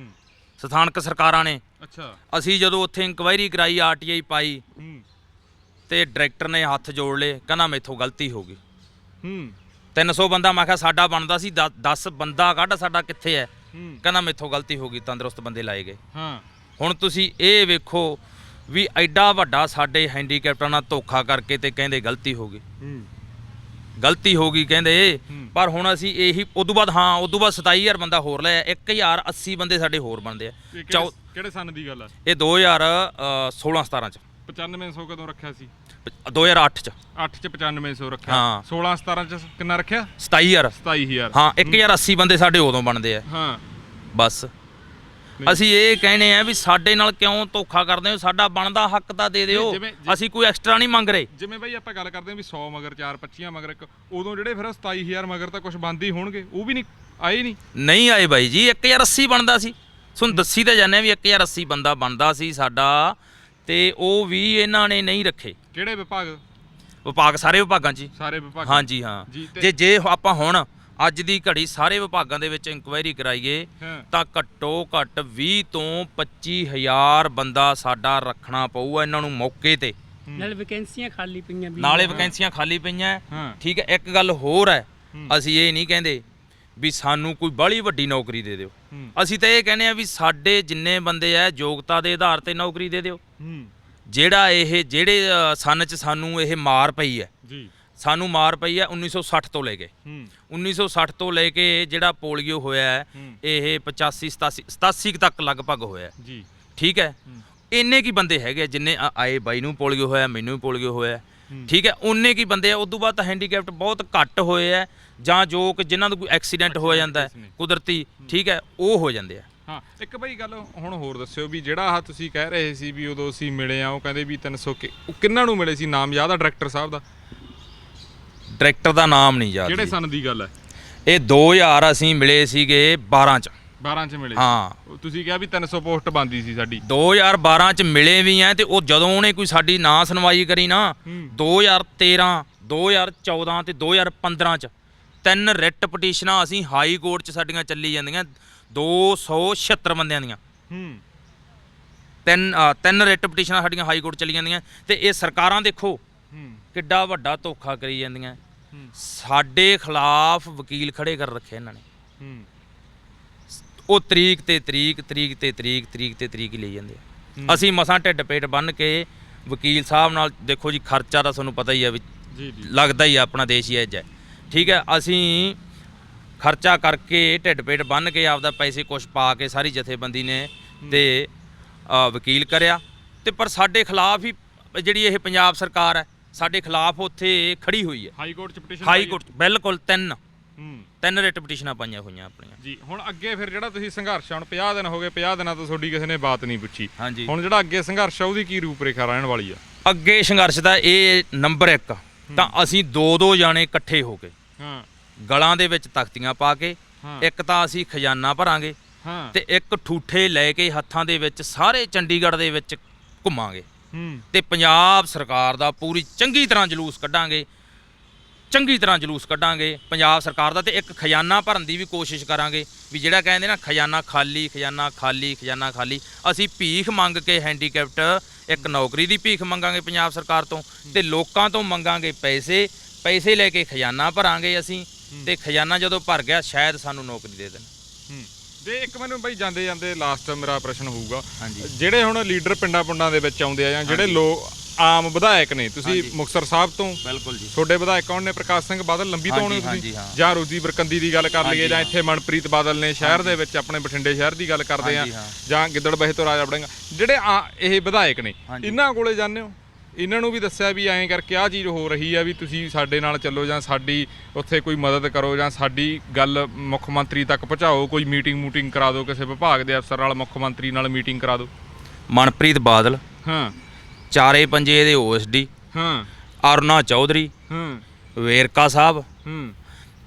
ਸਥਾਨਕ ਸਰਕਾਰਾਂ ਨੇ। ਅੱਛਾ। ਅਸੀਂ ਜਦੋਂ ਉੱਥੇ ਇਨਕੁਆਇਰੀ ਕਰਾਈ, ਆਰਟੀਆਈ ਪਾਈ ਤੇ ਡਾਇਰੈਕਟਰ ਨੇ ਹੱਥ ਜੋੜ ਲਏ, ਕਹਿੰਦਾ ਮੈਥੋਂ ਗਲਤੀ ਹੋ ਗਈ। 300 ਬੰਦਾ, ਮੈਂ ਕਿਹਾ ਸਾਡਾ ਬਣਦਾ ਸੀ 10 ਬੰਦਾ ਕੱਢ, ਸਾਡਾ ਕਿੱਥੇ ਹੈ? ਕਹਿੰਦਾ ਮੈਥੋਂ ਗਲਤੀ ਹੋ ਗਈ, ਤੰਦਰੁਸਤ ਬੰਦੇ ਲਾਏ ਗਏ। ਹੁਣ ਤੁਸੀਂ ਇਹ ਵੇਖੋ ਵੀ ਐਡਾ ਵੱਡਾ ਸਾਡੇ ਹੈਂਡੀਕੈਪਟਾਂ ਨਾਲ ਧੋਖਾ ਕਰਕੇ ਤੇ ਕਹਿੰਦੇ ਗਲਤੀ ਹੋ ਗਈ, ਗਲਤੀ ਹੋ ਗਈ ਕਹਿੰਦੇ। ਪਰ ਹੁਣ ਅਸੀਂ ਇਹੀ ਉਦੋਂ ਬਾਅਦ 27000 ਬੰਦਾ ਹੋਰ ਲਿਆ, 1080 ਬੰਦੇ ਸਾਡੇ ਹੋਰ ਬਣਦੇ ਆ। ਕਿਹੜੇ ਸੰਨ ਦੀ ਗੱਲ ਆ ਇਹ? 2016-17 ਚ। 9500 ਕਦੋਂ ਰੱਖਿਆ ਸੀ? 2008 ਚ। 8 ਚ 9500 ਰੱਖਿਆ। 16-17 ਚ ਕਿੰਨਾ ਰੱਖਿਆ? 27000। ਹਾਂ, 1080 ਬੰਦੇ ਸਾਡੇ ਉਦੋਂ ਬਣਦੇ ਆ। ਹਾਂ, ਬਸ ਅਸੀਂ ਇਹ ਕਹਿੰਦੇ ਆ ਵੀ ਸਾਡੇ ਨਾਲ ਕਿਉਂ ਧੋਖਾ ਕਰਦੇ ਹੋ? ਸਾਡਾ ਬਣਦਾ ਹੱਕ ਤਾਂ ਦੇ ਦਿਓ, ਅਸੀਂ ਕੋਈ ਐਕਸਟਰਾ ਨਹੀਂ ਮੰਗ ਰਹੇ। ਜਿਵੇਂ ਬਾਈ ਆਪਾਂ ਗੱਲ ਕਰਦੇ ਆ ਵੀ 100 ਮਗਰ 4 25 ਮਗਰ ਇੱਕ, ਉਦੋਂ ਜਿਹੜੇ ਫਿਰ 27000 ਮਗਰ ਤਾਂ ਕੁਝ ਬੰਦ ਹੀ ਹੋਣਗੇ, ਉਹ ਵੀ ਨਹੀਂ ਆਏ। ਨਹੀਂ ਆਏ ਬਾਈ ਜੀ, 1080 ਬਣਦਾ ਸੀ। ਤੁਹਾਨੂੰ ਦੱਸੀ ਤਾਂ ਜਾਂਦੇ ਵੀ 1080 ਬੰਦਾ ਬਣਦਾ ਸੀ ਸਾਡਾ, ਤੇ ਉਹ ਵੀ ਇਹਨਾਂ ਨੇ ਨਹੀਂ ਰੱਖੇ। ਕਿਹੜੇ ਵਿਭਾਗ? ਵਿਭਾਗ ਸਾਰੇ ਵਿਭਾਗਾਂ 'ਚ ਹੀ। ਸਾਰੇ ਵਿਭਾਗ? ਹਾਂਜੀ ਹਾਂ। ਜੇ ਆਪਾਂ ਹੁਣ ਅੱਜ ਦੀ ਘੜੀ ਸਾਰੇ ਵਿਭਾਗਾਂ ਦੇ ਵਿੱਚ ਇਨਕੁਆਇਰੀ ਕਰਾਈਏ ਤਾਂ ਘੱਟੋ ਘੱਟ 20 ਤੋਂ 25000 ਬੰਦਾ ਸਾਡਾ ਰੱਖਣਾ ਪਊਗਾ ਇਹਨਾਂ ਨੂੰ ਮੌਕੇ ਤੇ। ਨਾਲੇ ਵੈਕੈਂਸੀਆਂ ਖਾਲੀ ਪਈਆਂ ਵੀ, ਨਾਲੇ ਵੈਕੈਂਸੀਆਂ ਖਾਲੀ ਪਈਆਂ। ਠੀਕ ਹੈ, ਇੱਕ ਗੱਲ ਹੋਰ ਹੈ, ਅਸੀਂ ਇਹ ਨਹੀਂ ਕਹਿੰਦੇ ਵੀ ਸਾਨੂੰ ਕੋਈ ਬਾਹਲੀ ਵੱਡੀ ਨੌਕਰੀ ਦੇ ਦਿਓ, ਅਸੀਂ ਤਾਂ ਇਹ ਕਹਿੰਦੇ ਆ ਵੀ ਸਾਡੇ ਜਿੰਨੇ ਬੰਦੇ ਆ ਯੋਗਤਾ ਦੇ ਆਧਾਰ ਤੇ ਨੌਕਰੀ ਦੇ ਦਿਓ। ਜਿਹੜੇ ਸੰਨ 'ਚ ਸਾਨੂੰ ਇਹ ਮਾਰ ਪਈ ਹੈ, ਸਾਨੂੰ ਮਾਰ ਪਈ ਹੈ 1960 ਤੋਂ ਲੈ ਕੇ। 1960 ਤੋਂ ਲੈ ਕੇ ਜਿਹੜਾ ਪੋਲੀਓ ਹੋਇਆ ਹੈ ਇਹ 85 87 ਤੱਕ ਲਗਭਗ ਹੋਇਆ ਜੀ। ਠੀਕ ਹੈ, ਇੰਨੇ ਕੀ ਬੰਦੇ ਹੈਗੇ ਜਿੰਨੇ ਆਏ, ਬਾਈ ਨੂੰ ਪੋਲੀਓ ਹੋਇਆ, ਮੈਨੂੰ ਵੀ ਪੋਲੀਓ ਹੋਇਆ, ਠੀਕ ਹੈ, ਉਨੇ ਕੀ ਬੰਦੇ ਆ। ਉਦੋਂ ਬਾਅਦ ਤਾਂ ਹੈਂਡੀਕੈਪਟ ਬਹੁਤ ਘੱਟ ਹੋਏ ਆ, ਜਾਂ ਜੋ ਕਿ ਜਿਨ੍ਹਾਂ ਦਾ ਕੋਈ ਐਕਸੀਡੈਂਟ ਹੋ ਜਾਂਦਾ ਕੁਦਰਤੀ, ਠੀਕ ਹੈ, ਉਹ ਹੋ ਜਾਂਦੇ ਆ। ਹਾਂ, ਇੱਕ ਬਾਈ ਗੱਲ ਹੁਣ ਹੋਰ ਦੱਸਿਓ ਵੀ ਜਿਹੜਾ ਆਹ ਤੁਸੀਂ ਕਹਿ ਰਹੇ ਸੀ ਵੀ ਉਦੋਂ ਅਸੀਂ ਮਿਲੇ ਆ, ਉਹ ਕਹਿੰਦੇ ਵੀ 300 ਉਹ ਕਿੰਨਾਂ ਨੂੰ ਮਿਲੇ ਸੀ? ਨਾਮ ਯਾਦ ਆ ਡਾਇਰੈਕਟਰ ਸਾਹਿਬ ਦਾ? ਡਾਇਰੈਕਟਰ ਦਾ ਨਾਮ ਨਹੀਂ ਯਾਦ। ਕਿਹੜੇ ਸਨ ਦੀ ਗੱਲ ਹੈ ਇਹ? 2000 ਅਸੀਂ ਮਿਲੇ ਸੀਗੇ 12 ਚ। 12 ਚ ਮਿਲੇ? ਹਾਂ। ਤੁਸੀਂ ਕਿਹਾ ਵੀ 300 ਪੋਸਟ ਬਣਦੀ ਸੀ ਸਾਡੀ। 2012 ਚ ਮਿਲੇ ਵੀ ਆ, ਤੇ ਉਹ ਜਦੋਂ ਉਹਨੇ ਕੋਈ ਸਾਡੀ ਨਾ ਸੁਣਵਾਈ ਕਰੀ ਨਾ 2013 2014 ਤੇ 2015 ਚ 3 ਰਿਟ ਪਟੀਸ਼ਨਾਂ ਅਸੀਂ ਹਾਈ ਕੋਰਟ ਚ ਸਾਡੀਆਂ ਚੱਲੀ ਜਾਂਦੀਆਂ 276 ਬੰਦਿਆਂ ਦੀਆਂ। ਤਿੰਨ ਰਿਟ ਪਟੀਸ਼ਨਾਂ ਸਾਡੀਆਂ ਹਾਈ ਕੋਰਟ ਚੱਲੀ ਜਾਂਦੀਆਂ। ਤੇ ਇਹ ਸਰਕਾਰਾਂ ਦੇਖੋ ਕਿੱਡਾ ਵੱਡਾ ਧੋਖਾ ਕਰੀ ਜਾਂਦੀਆਂ। ਸਾਡੇ ਖਿਲਾਫ ਵਕੀਲ ਖੜੇ ਕਰ ਰੱਖੇ ਇਹਨਾਂ ਨੇ। ਉਹ ਤਰੀਕ ਤੇ ਤਰੀਕ ਹੀ ਲਈ ਜਾਂਦੇ ਆ। ਅਸੀਂ ਮਸਾਂ ਢਿੱਡ ਪੇਟ ਬੰਨ੍ਹ ਕੇ ਵਕੀਲ ਸਾਹਿਬ ਨਾਲ, ਦੇਖੋ ਜੀ ਖਰਚਾ ਤਾਂ ਤੁਹਾਨੂੰ ਪਤਾ ਹੀ ਆ ਵੀ ਲੱਗਦਾ ਹੀ ਆ, ਆਪਣਾ ਦੇਸ਼ ਹੀ ਅੱਜ ਹੈ, ਠੀਕ ਹੈ। ਅਸੀਂ ਖਰਚਾ ਕਰਕੇ ਢਿੱਡ ਪੇਟ ਬੰਨ੍ਹ ਕੇ ਆਪਦਾ ਪੈਸੇ ਕੁਛ ਪਾ ਕੇ ਸਾਰੀ ਜਥੇਬੰਦੀ ਨੇ ਤੇ ਵਕੀਲ ਕਰਿਆ, ਤੇ ਪਰ ਸਾਡੇ ਖਿਲਾਫ ਹੀ ਜਿਹੜੀ ਇਹ ਪੰਜਾਬ ਸਰਕਾਰ ਹੈ ਸਾਡੇ ਖਿਲਾਫ ਉੱਥੇ ਖੜੀ ਹੋਈ ਹੈ ਹਾਈ ਕੋਰਟ ਚ ਪਟੀਸ਼ਨ। ਹਾਈ ਕੋਰਟ ਬਿਲਕੁਲ ਤਿੰਨ ਰਿਟ ਪਟੀਸ਼ਨਾਂ ਪਾਈਆਂ ਹੋਈਆਂ ਆਪਣੀਆਂ ਜੀ। ਹੁਣ ਅੱਗੇ ਫਿਰ ਜਿਹੜਾ ਤੁਸੀਂ ਸੰਘਰਸ਼, ਹੁਣ 50 ਦਿਨ ਹੋ ਗਏ, 50 ਦਿਨਾਂ ਤੋਂ ਤੁਹਾਡੀ ਕਿਸੇ ਨੇ ਬਾਤ ਨਹੀਂ ਪੁੱਛੀ। ਹਾਂਜੀ। ਹੁਣ ਜਿਹੜਾ ਅੱਗੇ ਸੰਘਰਸ਼ ਆ ਉਹਦੀ ਕੀ ਰੂਪਰੇਖਾ ਰਹਿਣ ਵਾਲੀ ਆ? ਅੱਗੇ ਸੰਘਰਸ਼ ਦਾ ਇਹ ਨੰਬਰ 1 ਤਾਂ ਅਸੀਂ ਦੋ ਜਾਣੇ ਇਕੱਠੇ ਹੋ ਕੇ ਗਲਾਂ ਦੇ ਵਿੱਚ ਤਖਤੀਆਂ ਪਾ ਕੇ, ਇੱਕ ਤਾਂ ਅਸੀਂ ਖਜ਼ਾਨਾ ਭਰਾਂਗੇ ਤੇ ਇੱਕ ਠੂਠੇ ਲੈ ਕੇ ਹੱਥਾਂ ਦੇ ਵਿੱਚ ਸਾਰੇ ਚੰਡੀਗੜ੍ਹ ਦੇ ਵਿੱਚ ਘੁੰਮਾਂਗੇ ਤੇ ਪੰਜਾਬ ਸਰਕਾਰ ਦਾ ਪੂਰੀ ਚੰਗੀ ਤਰ੍ਹਾਂ ਜਲੂਸ ਕੱਢਾਂਗੇ ਪੰਜਾਬ ਸਰਕਾਰ ਦਾ। ਤੇ ਇੱਕ ਖਜ਼ਾਨਾ ਭਰਨ ਦੀ ਵੀ ਕੋਸ਼ਿਸ਼ ਕਰਾਂਗੇ ਵੀ ਜਿਹੜਾ ਕਹਿੰਦੇ ਨਾ ਖਜ਼ਾਨਾ ਖਾਲੀ। ਅਸੀਂ ਭੀਖ ਮੰਗ ਕੇ ਹੈਂਡੀਕੈਪਟ ਇੱਕ ਨੌਕਰੀ ਦੀ ਭੀਖ ਮੰਗਾਂਗੇ ਪੰਜਾਬ ਸਰਕਾਰ ਤੋਂ, ਤੇ ਲੋਕਾਂ ਤੋਂ ਮੰਗਾਂਗੇ ਪੈਸੇ ਲੈ ਕੇ ਖਜ਼ਾਨਾ ਭਰਾਂਗੇ ਅਸੀਂ, ਤੇ ਖਜ਼ਾਨਾ ਜਦੋਂ ਭਰ ਗਿਆ ਸ਼ਾਇਦ ਸਾਨੂੰ ਨੌਕਰੀ ਦੇ ਦੇਣ। ਤੇ ਇੱਕ ਮੈਨੂੰ ਬਾਈ ਜਾਂਦੇ ਜਾਂਦੇ ਲਾਸਟ ਮੇਰਾ ਪ੍ਰਸ਼ਨ ਹੋਊਗਾ, ਜਿਹੜੇ ਹੁਣ ਲੀਡਰ ਪਿੰਡਾਂ ਦੇ ਵਿੱਚ ਆਉਂਦੇ ਆ, ਜਾਂ ਜਿਹੜੇ ਲੋਕ ਆਮ ਵਿਧਾਇਕ ਨੇ, ਤੁਸੀਂ ਮੁਕਤਸਰ ਸਾਹਿਬ ਤੋਂ, ਬਿਲਕੁਲ ਜੀ, ਤੁਹਾਡੇ ਵਿਧਾਇਕ ਕੌਣ ਨੇ? ਪ੍ਰਕਾਸ਼ ਸਿੰਘ ਬਾਦਲ ਲੰਬੀ ਤੋਂ ਆਉਣੇ ਤੁਸੀਂ, ਜਾਂ ਰੋਜੀ ਬਰਕੰਦੀ ਦੀ ਗੱਲ ਕਰ ਲਈਏ, ਜਾਂ ਇੱਥੇ ਮਨਪ੍ਰੀਤ ਬਾਦਲ ਨੇ ਸ਼ਹਿਰ ਦੇ ਵਿੱਚ ਆਪਣੇ ਬਠਿੰਡੇ ਸ਼ਹਿਰ ਦੀ ਗੱਲ ਕਰਦੇ ਆ, ਜਾਂ ਗਿੱਦੜਬਾਹੇ ਤੋਂ ਰਾਜਾ ਵੜਿੰਗ, ਜਿਹੜੇ ਇਹ ਵਿਧਾਇਕ ਨੇ, ਇਹਨਾਂ ਕੋਲੇ ਜਾਂਦੇ ਹੋ, ਇਹਨਾਂ ਨੂੰ ਵੀ ਦੱਸਿਆ ਵੀ ਐਂ ਕਰਕੇ ਆਹ ਚੀਜ਼ ਹੋ ਰਹੀ ਆ, ਵੀ ਤੁਸੀਂ ਸਾਡੇ ਨਾਲ ਚੱਲੋ, ਜਾਂ ਸਾਡੀ ਉੱਥੇ ਕੋਈ ਮਦਦ ਕਰੋ, ਜਾਂ ਸਾਡੀ ਗੱਲ ਮੁੱਖ ਮੰਤਰੀ ਤੱਕ ਪਹੁੰਚਾਓ, ਕੋਈ ਮੀਟਿੰਗ ਕਰਾ ਦਿਓ, ਕਿਸੇ ਵਿਭਾਗ ਦੇ ਅਫਸਰ ਨਾਲ ਮੁੱਖ ਮੰਤਰੀ ਨਾਲ ਮੀਟਿੰਗ ਕਰਾ ਦਿਓ? ਮਨਪ੍ਰੀਤ ਬਾਦਲ, ਚਾਰੇ ਪੰਜੇ ਇਹਦੇ OSD, ਅਰੁਣਾ ਚੌਧਰੀ, ਵੇਰਕਾ ਸਾਹਿਬ,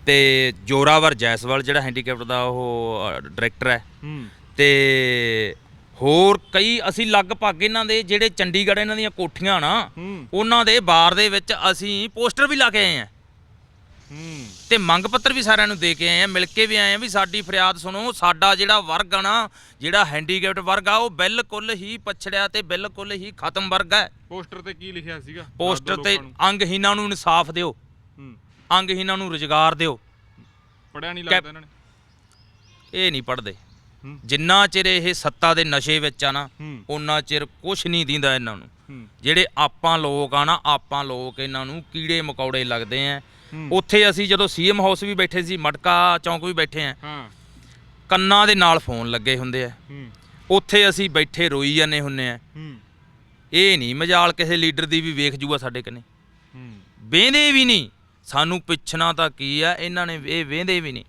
ਤੇ ਜੋਰਾਵਰ ਜੈਸਵਾਲ ਜਿਹੜਾ ਹੈਂਡੀਕੈਪਟ ਦਾ ਉਹ ਡਾਇਰੈਕਟਰ ਹੈ, ਤੇ ਹੋਰ ਕਈ ਅਸੀਂ ਲਗਭਗ ਇਹਨਾਂ ਦੇ ਜਿਹੜੇ ਚੰਡੀਗੜ੍ਹ ਇਹਨਾਂ ਦੀਆਂ ਕੋਠੀਆਂ ਨਾ, ਉਹਨਾਂ ਦੇ ਬਾਰ ਦੇ ਵਿੱਚ ਅਸੀਂ ਪੋਸਟਰ ਵੀ ਲਾ ਕੇ ਆਏ ਆ, ਤੇ ਮੰਗ ਪੱਤਰ ਵੀ ਸਾਰਿਆਂ ਨੂੰ ਦੇ ਕੇ ਆਏ ਆ, ਮਿਲ ਕੇ ਵੀ ਆਏ ਆ ਵੀ ਸਾਡੀ ਫਰਿਆਦ ਸੁਣੋ। ਸਾਡਾ ਜਿਹੜਾ ਵਰਗ ਆ ਨਾ, ਜਿਹੜਾ ਹੈਂਡੀਕੈਪਟ ਵਰਗ ਆ, ਉਹ ਬਿਲਕੁਲ ਹੀ ਪਛੜਿਆ ਤੇ ਬਿਲਕੁਲ ਹੀ ਖਤਮ ਵਰਗ ਹੈ। ਪੋਸਟਰ ਤੇ ਕੀ ਲਿਖਿਆ ਸੀਗਾ? ਪੋਸਟਰ ਤੇ ਅੰਗਹੀਣਾਂ ਨੂੰ ਇਨਸਾਫ ਦਿਓ, ਅੰਗਹੀਣਾਂ ਨੂੰ ਰੁਜ਼ਗਾਰ ਦਿਓ। ਪੜਿਆ ਨਹੀਂ ਲੱਗਦਾ ਇਹਨਾਂ ਨੇ? ਇਹ ਨਹੀਂ ਪੜ੍ਹਦੇ। ਜਿੰਨਾ ਚਿਰ ਇਹ ਸੱਤਾ ਦੇ ਨਸ਼ੇ ਵਿੱਚ ਆ ਨਾ, ਉਹਨਾਂ ਚਿਰ ਕੁਛ ਨਹੀਂ ਦਿੰਦਾ ਇਹਨਾਂ ਨੂੰ। ਜਿਹੜੇ ਆਪਾਂ ਲੋਕ ਆ ਨਾ, ਆਪਾਂ ਲੋਕ ਇਹਨਾਂ ਨੂੰ ਕੀੜੇ ਮਕੌੜੇ ਲੱਗਦੇ ਆ। ਉੱਥੇ ਅਸੀਂ ਜਦੋਂ CM ਹਾਊਸ ਵੀ ਬੈਠੇ ਸੀ, ਮਟਕਾ ਚੌਂਕ ਵੀ ਬੈਠੇ ਆ, ਕੰਨਾਂ ਦੇ ਨਾਲ ਫੋਨ ਲੱਗੇ ਹੁੰਦੇ ਆ, ਉੱਥੇ ਅਸੀਂ ਬੈਠੇ ਰੋਈ ਜਾਂਦੇ ਹੁੰਦੇ ਆ। ਇਹ ਨਹੀਂ ਮਜਾਲ ਕਿਸੇ ਲੀਡਰ ਦੀ ਵੀ ਵੇਖ ਜੂਗਾ ਸਾਡੇ ਕਨੇ, ਵੇਂਦੇ ਵੀ ਨਹੀਂ। ਸਾਨੂੰ ਪਿੱਛਣਾ ਤਾਂ ਕੀ ਆ, ਇਹਨਾਂ ਨੇ ਇਹ ਵੇਂਦੇ ਵੀ ਨਹੀਂ।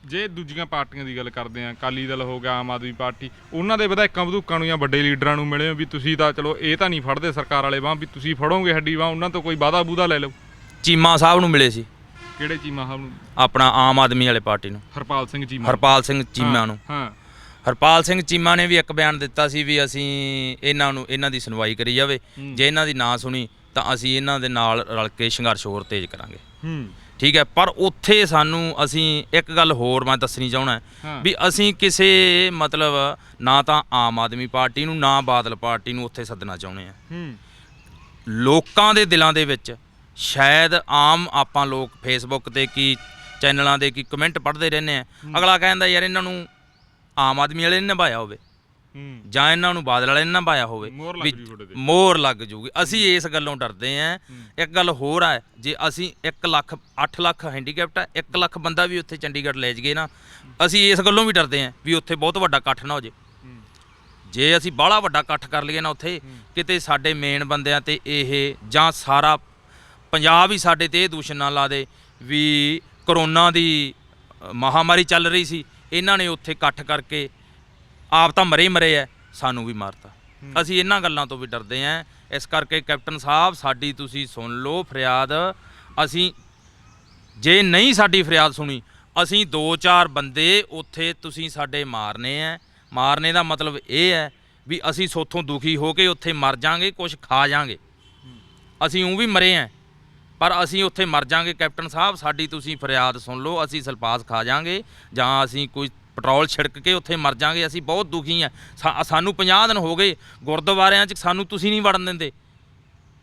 ਜੇ ਦੂਜੀਆਂ ਪਾਰਟੀਆਂ ਦੀ ਗੱਲ ਕਰਦੇ ਆ, ਅਕਾਲੀ ਦਲ ਹੋ ਗਿਆ, ਆਮ ਆਦਮੀ ਪਾਰਟੀ, ਉਹਨਾਂ ਦੇ ਵਿਧਾਇਕਾਂ ਵਿਧੂਕਾਂ ਨੂੰ ਜਾਂ ਵੱਡੇ ਲੀਡਰਾਂ ਨੂੰ ਮਿਲੇ ਵੀ ਤੁਸੀਂ ਤਾਂ ਚਲੋ ਇਹ ਤਾਂ ਨਹੀਂ ਫੜਦੇ ਸਰਕਾਰ ਵਾਲੇ ਬਾਂਹ, ਵੀ ਤੁਸੀਂ ਫੜੋਗੇ ਸਾਡੀ ਬਾਂਹ, ਉਹਨਾਂ ਤੋਂ ਕੋਈ ਵਾਅਦਾ ਬੂਦਾ ਲੈ ਲਓ। ਚੀਮਾ ਸਾਹਿਬ ਨੂੰ ਮਿਲੇ ਸੀ। ਕਿਹੜੇ ਚੀਮਾ ਸਾਹਿਬ ਨੂੰ? ਆਪਣਾ ਆਮ ਆਦਮੀ ਵਾਲੇ ਪਾਰਟੀ ਨੂੰ, ਹਰਪਾਲ ਸਿੰਘ ਚੀਮਾ ਨੂੰ। ਹਰਪਾਲ ਸਿੰਘ ਚੀਮਾ ਨੇ ਵੀ ਇੱਕ ਬਿਆਨ ਦਿੱਤਾ ਸੀ ਵੀ ਅਸੀਂ ਇਹਨਾਂ ਦੀ ਸੁਣਵਾਈ ਕਰੀ ਜਾਵੇ, ਜੇ ਇਹਨਾਂ ਦੀ ਨਾ ਸੁਣੀ ਤਾਂ ਅਸੀਂ ਇਹਨਾਂ ਦੇ ਨਾਲ ਰਲ ਕੇ ਸੰਘਰਸ਼ ਹੋਰ ਤੇਜ਼ ਕਰਾਂਗੇ। ਠੀਕ ਹੈ, ਪਰ ਉੱਥੇ ਸਾਨੂੰ ਅਸੀਂ ਇੱਕ ਗੱਲ ਹੋਰ ਮੈਂ ਦੱਸਣੀ ਚਾਹੁੰਦਾ ਵੀ ਅਸੀਂ ਕਿਸੇ ਮਤਲਬ ਨਾ ਤਾਂ ਆਮ ਆਦਮੀ ਪਾਰਟੀ ਨੂੰ ਨਾ ਬਾਦਲ ਪਾਰਟੀ ਨੂੰ ਉੱਥੇ ਸੱਦਣਾ ਚਾਹੁੰਦੇ ਆ। ਲੋਕਾਂ ਦੇ ਦਿਲਾਂ ਦੇ ਵਿੱਚ ਸ਼ਾਇਦ ਆਮ ਆਪਾਂ ਲੋਕ ਫੇਸਬੁੱਕ ਤੇ ਕੀ ਚੈਨਲਾਂ ਦੇ ਕੀ ਕਮੈਂਟ ਪੜ੍ਹਦੇ ਰਹਿੰਦੇ ਆ, ਅਗਲਾ ਕਹਿੰਦਾ ਯਾਰ ਇਹਨਾਂ ਨੂੰ ਆਮ ਆਦਮੀ ਵਾਲੇ ਨੇ ਨਿਭਾਇਆ ਹੋਵੇ, ਜਾਂ ਇਹਨਾਂ ਨੂੰ ਬਾਦਲ ਵਾਲੇ ਨੇ ਨਾ ਪਾਇਆ ਹੋਵੇ ਵੀ ਮੋਹਰ ਲੱਗ ਜੂਗੀ। ਅਸੀਂ ਇਸ ਗੱਲੋਂ ਡਰਦੇ ਆਂ। ਇੱਕ ਗੱਲ ਹੋਰ ਹੈ, ਜੇ ਅਸੀਂ 1 ਲੱਖ 8 ਲੱਖ ਹੈਂਡੀਕੈਪਟ ਹੈ, 1 ਲੱਖ ਬੰਦਾ ਵੀ ਉੱਥੇ ਚੰਡੀਗੜ੍ਹ ਲੈ ਜਾਈਏ ਨਾ, ਅਸੀਂ ਇਸ ਗੱਲੋਂ ਵੀ ਡਰਦੇ ਆਂ ਵੀ ਉੱਥੇ ਬਹੁਤ ਵੱਡਾ ਇਕੱਠ ਨਾ ਹੋ ਜੇ। ਜੇ ਅਸੀਂ ਬਾਹਲਾ ਵੱਡਾ ਇਕੱਠ ਕਰ ਲਈਏ ਨਾ ਉੱਥੇ, ਕਿਤੇ ਸਾਡੇ ਮੇਨ ਬੰਦਿਆਂ ਤੇ ਇਹ ਜਾਂ ਸਾਰਾ ਪੰਜਾਬ ਹੀ ਸਾਡੇ ਤੇ ਇਹ ਦੂਸ਼ਣ ਨਾ ਲਾ ਦੇ ਵੀ ਕਰੋਨਾ ਦੀ ਮਹਾਮਾਰੀ ਚੱਲ ਰਹੀ ਸੀ, ਇਹਨਾਂ ਨੇ ਉੱਥੇ ਇਕੱਠ ਕਰਕੇ ਆਪ ਤਾਂ ਮਰੇ ਐ, ਸਾਨੂੰ ਵੀ ਮਾਰਤਾ। ਅਸੀਂ ਇਹਨਾਂ ਗੱਲਾਂ ਤੋਂ ਵੀ ਡਰਦੇ ਆਂ। ਇਸ ਕਰਕੇ ਕੈਪਟਨ ਸਾਹਿਬ ਸਾਡੀ ਤੁਸੀਂ ਸੁਣ ਲਓ ਫਰਿਆਦ। ਅਸੀਂ ਜੇ ਨਹੀਂ ਸਾਡੀ ਫਰਿਆਦ ਸੁਣੀ, ਅਸੀਂ 2-4 ਬੰਦੇ ਉੱਥੇ ਤੁਸੀਂ ਸਾਡੇ ਮਾਰਨੇ ਆ। ਮਾਰਨੇ ਦਾ ਮਤਲਬ ਇਹ ਹੈ ਵੀ ਅਸੀਂ ਸੋਥੋਂ ਦੁਖੀ ਹੋ ਕੇ ਉੱਥੇ ਮਰ ਜਾਾਂਗੇ, ਕੁਝ ਖਾ ਜਾਾਂਗੇ। ਅਸੀਂ ਉਹ ਵੀ ਮਰੇ ਆਂ, ਪਰ ਅਸੀਂ ਉੱਥੇ ਮਰ ਜਾਾਂਗੇ। ਕੈਪਟਨ ਸਾਹਿਬ ਸਾਡੀ ਤੁਸੀਂ ਫਰਿਆਦ ਸੁਣ ਲਓ, ਅਸੀਂ ਸਲਪਾਸ ਖਾ ਜਾਾਂਗੇ ਜਾਂ ਅਸੀਂ ਕੋਈ ਪੈਟਰੋਲ ਛਿੜਕ ਕੇ ਉੱਥੇ ਮਰ ਜਾਾਂਗੇ। ਅਸੀਂ ਬਹੁਤ ਦੁਖੀ ਹਾਂ। ਸਾਨੂੰ 50 ਦਿਨ ਹੋ ਗਏ ਗੁਰਦੁਆਰਿਆਂ 'ਚ, ਸਾਨੂੰ ਤੁਸੀਂ ਨਹੀਂ ਵੜਨ ਦਿੰਦੇ।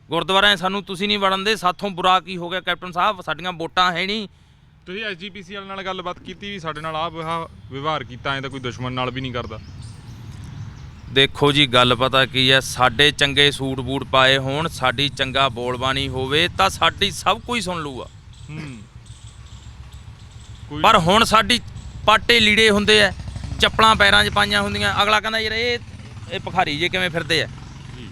ਗੁਰਦੁਆਰਿਆਂ 'ਚ ਸਾਨੂੰ ਤੁਸੀਂ ਨਹੀਂ ਵੜਨ ਦੇ। ਸਾਥੋਂ ਬੁਰਾ ਕੀ ਹੋ ਗਿਆ ਕੈਪਟਨ ਸਾਹਿਬ? ਸਾਡੀਆਂ ਵੋਟਾਂ ਹੈ ਨਹੀਂ। ਤੁਸੀਂ ਐਸਜੀਪੀਸੀ ਵਾਲੇ ਨਾਲ ਗੱਲਬਾਤ ਕੀਤੀ ਵੀ ਸਾਡੇ ਨਾਲ ਆਹ ਵਿਵਹਾਰ ਕੀਤਾ, ਐਂ ਤਾਂ ਕੋਈ ਦੁਸ਼ਮਣ ਨਾਲ ਵੀ ਨਹੀਂ ਕਰਦਾ। ਦੇਖੋ ਜੀ, ਗੱਲ ਪਤਾ ਕੀ ਹੈ, ਸਾਡੇ ਚੰਗੇ ਸੂਟ ਬੂਟ ਪਾਏ ਹੋਣ, ਸਾਡੀ ਚੰਗਾ ਬੋਲਬਾਣੀ ਹੋਵੇ ਤਾਂ ਸਾਡੀ ਸਭ ਕੁਝ ਸੁਣ ਲੂਗਾ। ਪਰ ਹੁਣ ਸਾਡੀ ਪਾਟੇ ਲੀੜੇ ਹੁੰਦੇ ਆ, ਚੱਪਲਾਂ ਪੈਰਾਂ 'ਚ ਪਾਈਆਂ ਹੁੰਦੀਆਂ, ਅਗਲਾ ਕਹਿੰਦਾ ਯਾਰ ਇਹ ਭਿਖਾਰੀ ਜੇ ਕਿਵੇਂ ਫਿਰਦੇ ਆ,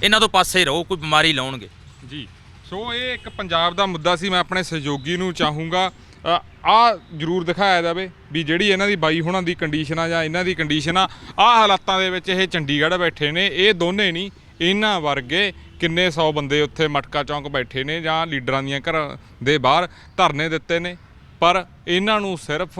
ਇਹਨਾਂ ਤੋਂ ਪਾਸੇ ਰਹੋ, ਕੋਈ ਬਿਮਾਰੀ ਲਾਉਣਗੇ ਜੀ। ਸੋ ਇਹ ਇੱਕ ਪੰਜਾਬ ਦਾ ਮੁੱਦਾ ਸੀ। ਮੈਂ ਆਪਣੇ ਸਹਿਯੋਗੀ ਨੂੰ ਚਾਹੂੰਗਾ ਆਹ ਜ਼ਰੂਰ ਦਿਖਾਇਆ ਜਾਵੇ ਵੀ ਜਿਹੜੀ ਇਹਨਾਂ ਦੀ ਬਾਈ ਹੁਣਾਂ ਦੀ ਕੰਡੀਸ਼ਨ ਆ ਜਾਂ ਇਹਨਾਂ ਦੀ ਕੰਡੀਸ਼ਨ ਆ, ਆਹ ਹਾਲਾਤਾਂ ਦੇ ਵਿੱਚ ਇਹ ਚੰਡੀਗੜ੍ਹ ਬੈਠੇ ਨੇ। ਇਹ ਦੋਨੇ ਨਹੀਂ, ਇਹਨਾਂ ਵਰਗੇ ਕਿੰਨੇ 100 ਬੰਦੇ ਉੱਥੇ ਮਟਕਾ ਚੌਂਕ ਬੈਠੇ ਨੇ ਜਾਂ ਲੀਡਰਾਂ ਦੀਆਂ ਘਰਾਂ ਦੇ ਬਾਹਰ ਧਰਨੇ ਦਿੱਤੇ ਨੇ, ਪਰ ਇਹਨਾਂ ਨੂੰ ਸਿਰਫ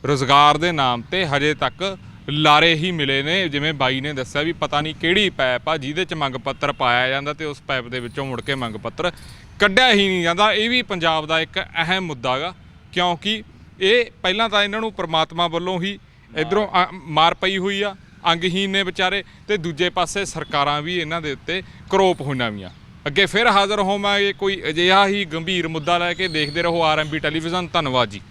ਰੁਜ਼ਗਾਰ ਦੇ ਨਾਮ ਤੇ ਹਜੇ ਤੱਕ ਲਾਰੇ ਹੀ ਮਿਲੇ ਨੇ। ਜਿਵੇਂ ਬਾਈ ਨੇ ਦੱਸਿਆ ਵੀ ਪਤਾ ਨਹੀਂ ਕਿਹੜੀ ਪਾਈਪ ਆ ਜਿਹਦੇ 'ਚ ਮੰਗ ਪੱਤਰ ਪਾਇਆ ਜਾਂਦਾ ਤੇ ਉਸ ਪਾਈਪ ਦੇ ਵਿੱਚੋਂ ਮੁੜ ਕੇ ਮੰਗ ਪੱਤਰ ਕੱਢਿਆ ਹੀ ਨਹੀਂ ਜਾਂਦਾ। ਇਹ ਵੀ ਪੰਜਾਬ ਦਾ ਇੱਕ ਅਹਿਮ ਮੁੱਦਾ ਗਾ, ਕਿਉਂਕਿ ਇਹ ਪਹਿਲਾਂ ਤਾਂ ਇਹਨਾਂ ਨੂੰ ਪ੍ਰਮਾਤਮਾ ਵੱਲੋਂ ਹੀ ਇੱਧਰੋਂ ਮਾਰ ਪਈ ਹੋਈ ਆ, ਅੰਗਹੀਨ ਨੇ ਵਿਚਾਰੇ, ਤੇ ਦੂਜੇ ਪਾਸੇ ਸਰਕਾਰਾਂ ਵੀ ਇਹਨਾਂ ਦੇ ਉੱਤੇ ਕਰੋਪ ਹੋਈਆਂ ਵੀਆਂ। ਅੱਗੇ ਫਿਰ ਹਾਜ਼ਰ ਹੋਵਾਂਗੇ ਕੋਈ ਅਜਿਹਾ ਹੀ ਗੰਭੀਰ ਮੁੱਦਾ ਲੈ ਕੇ। ਦੇਖਦੇ ਰਹੋ RMB ਟੈਲੀਵਿਜ਼ਨ। ਧੰਨਵਾਦ ਜੀ।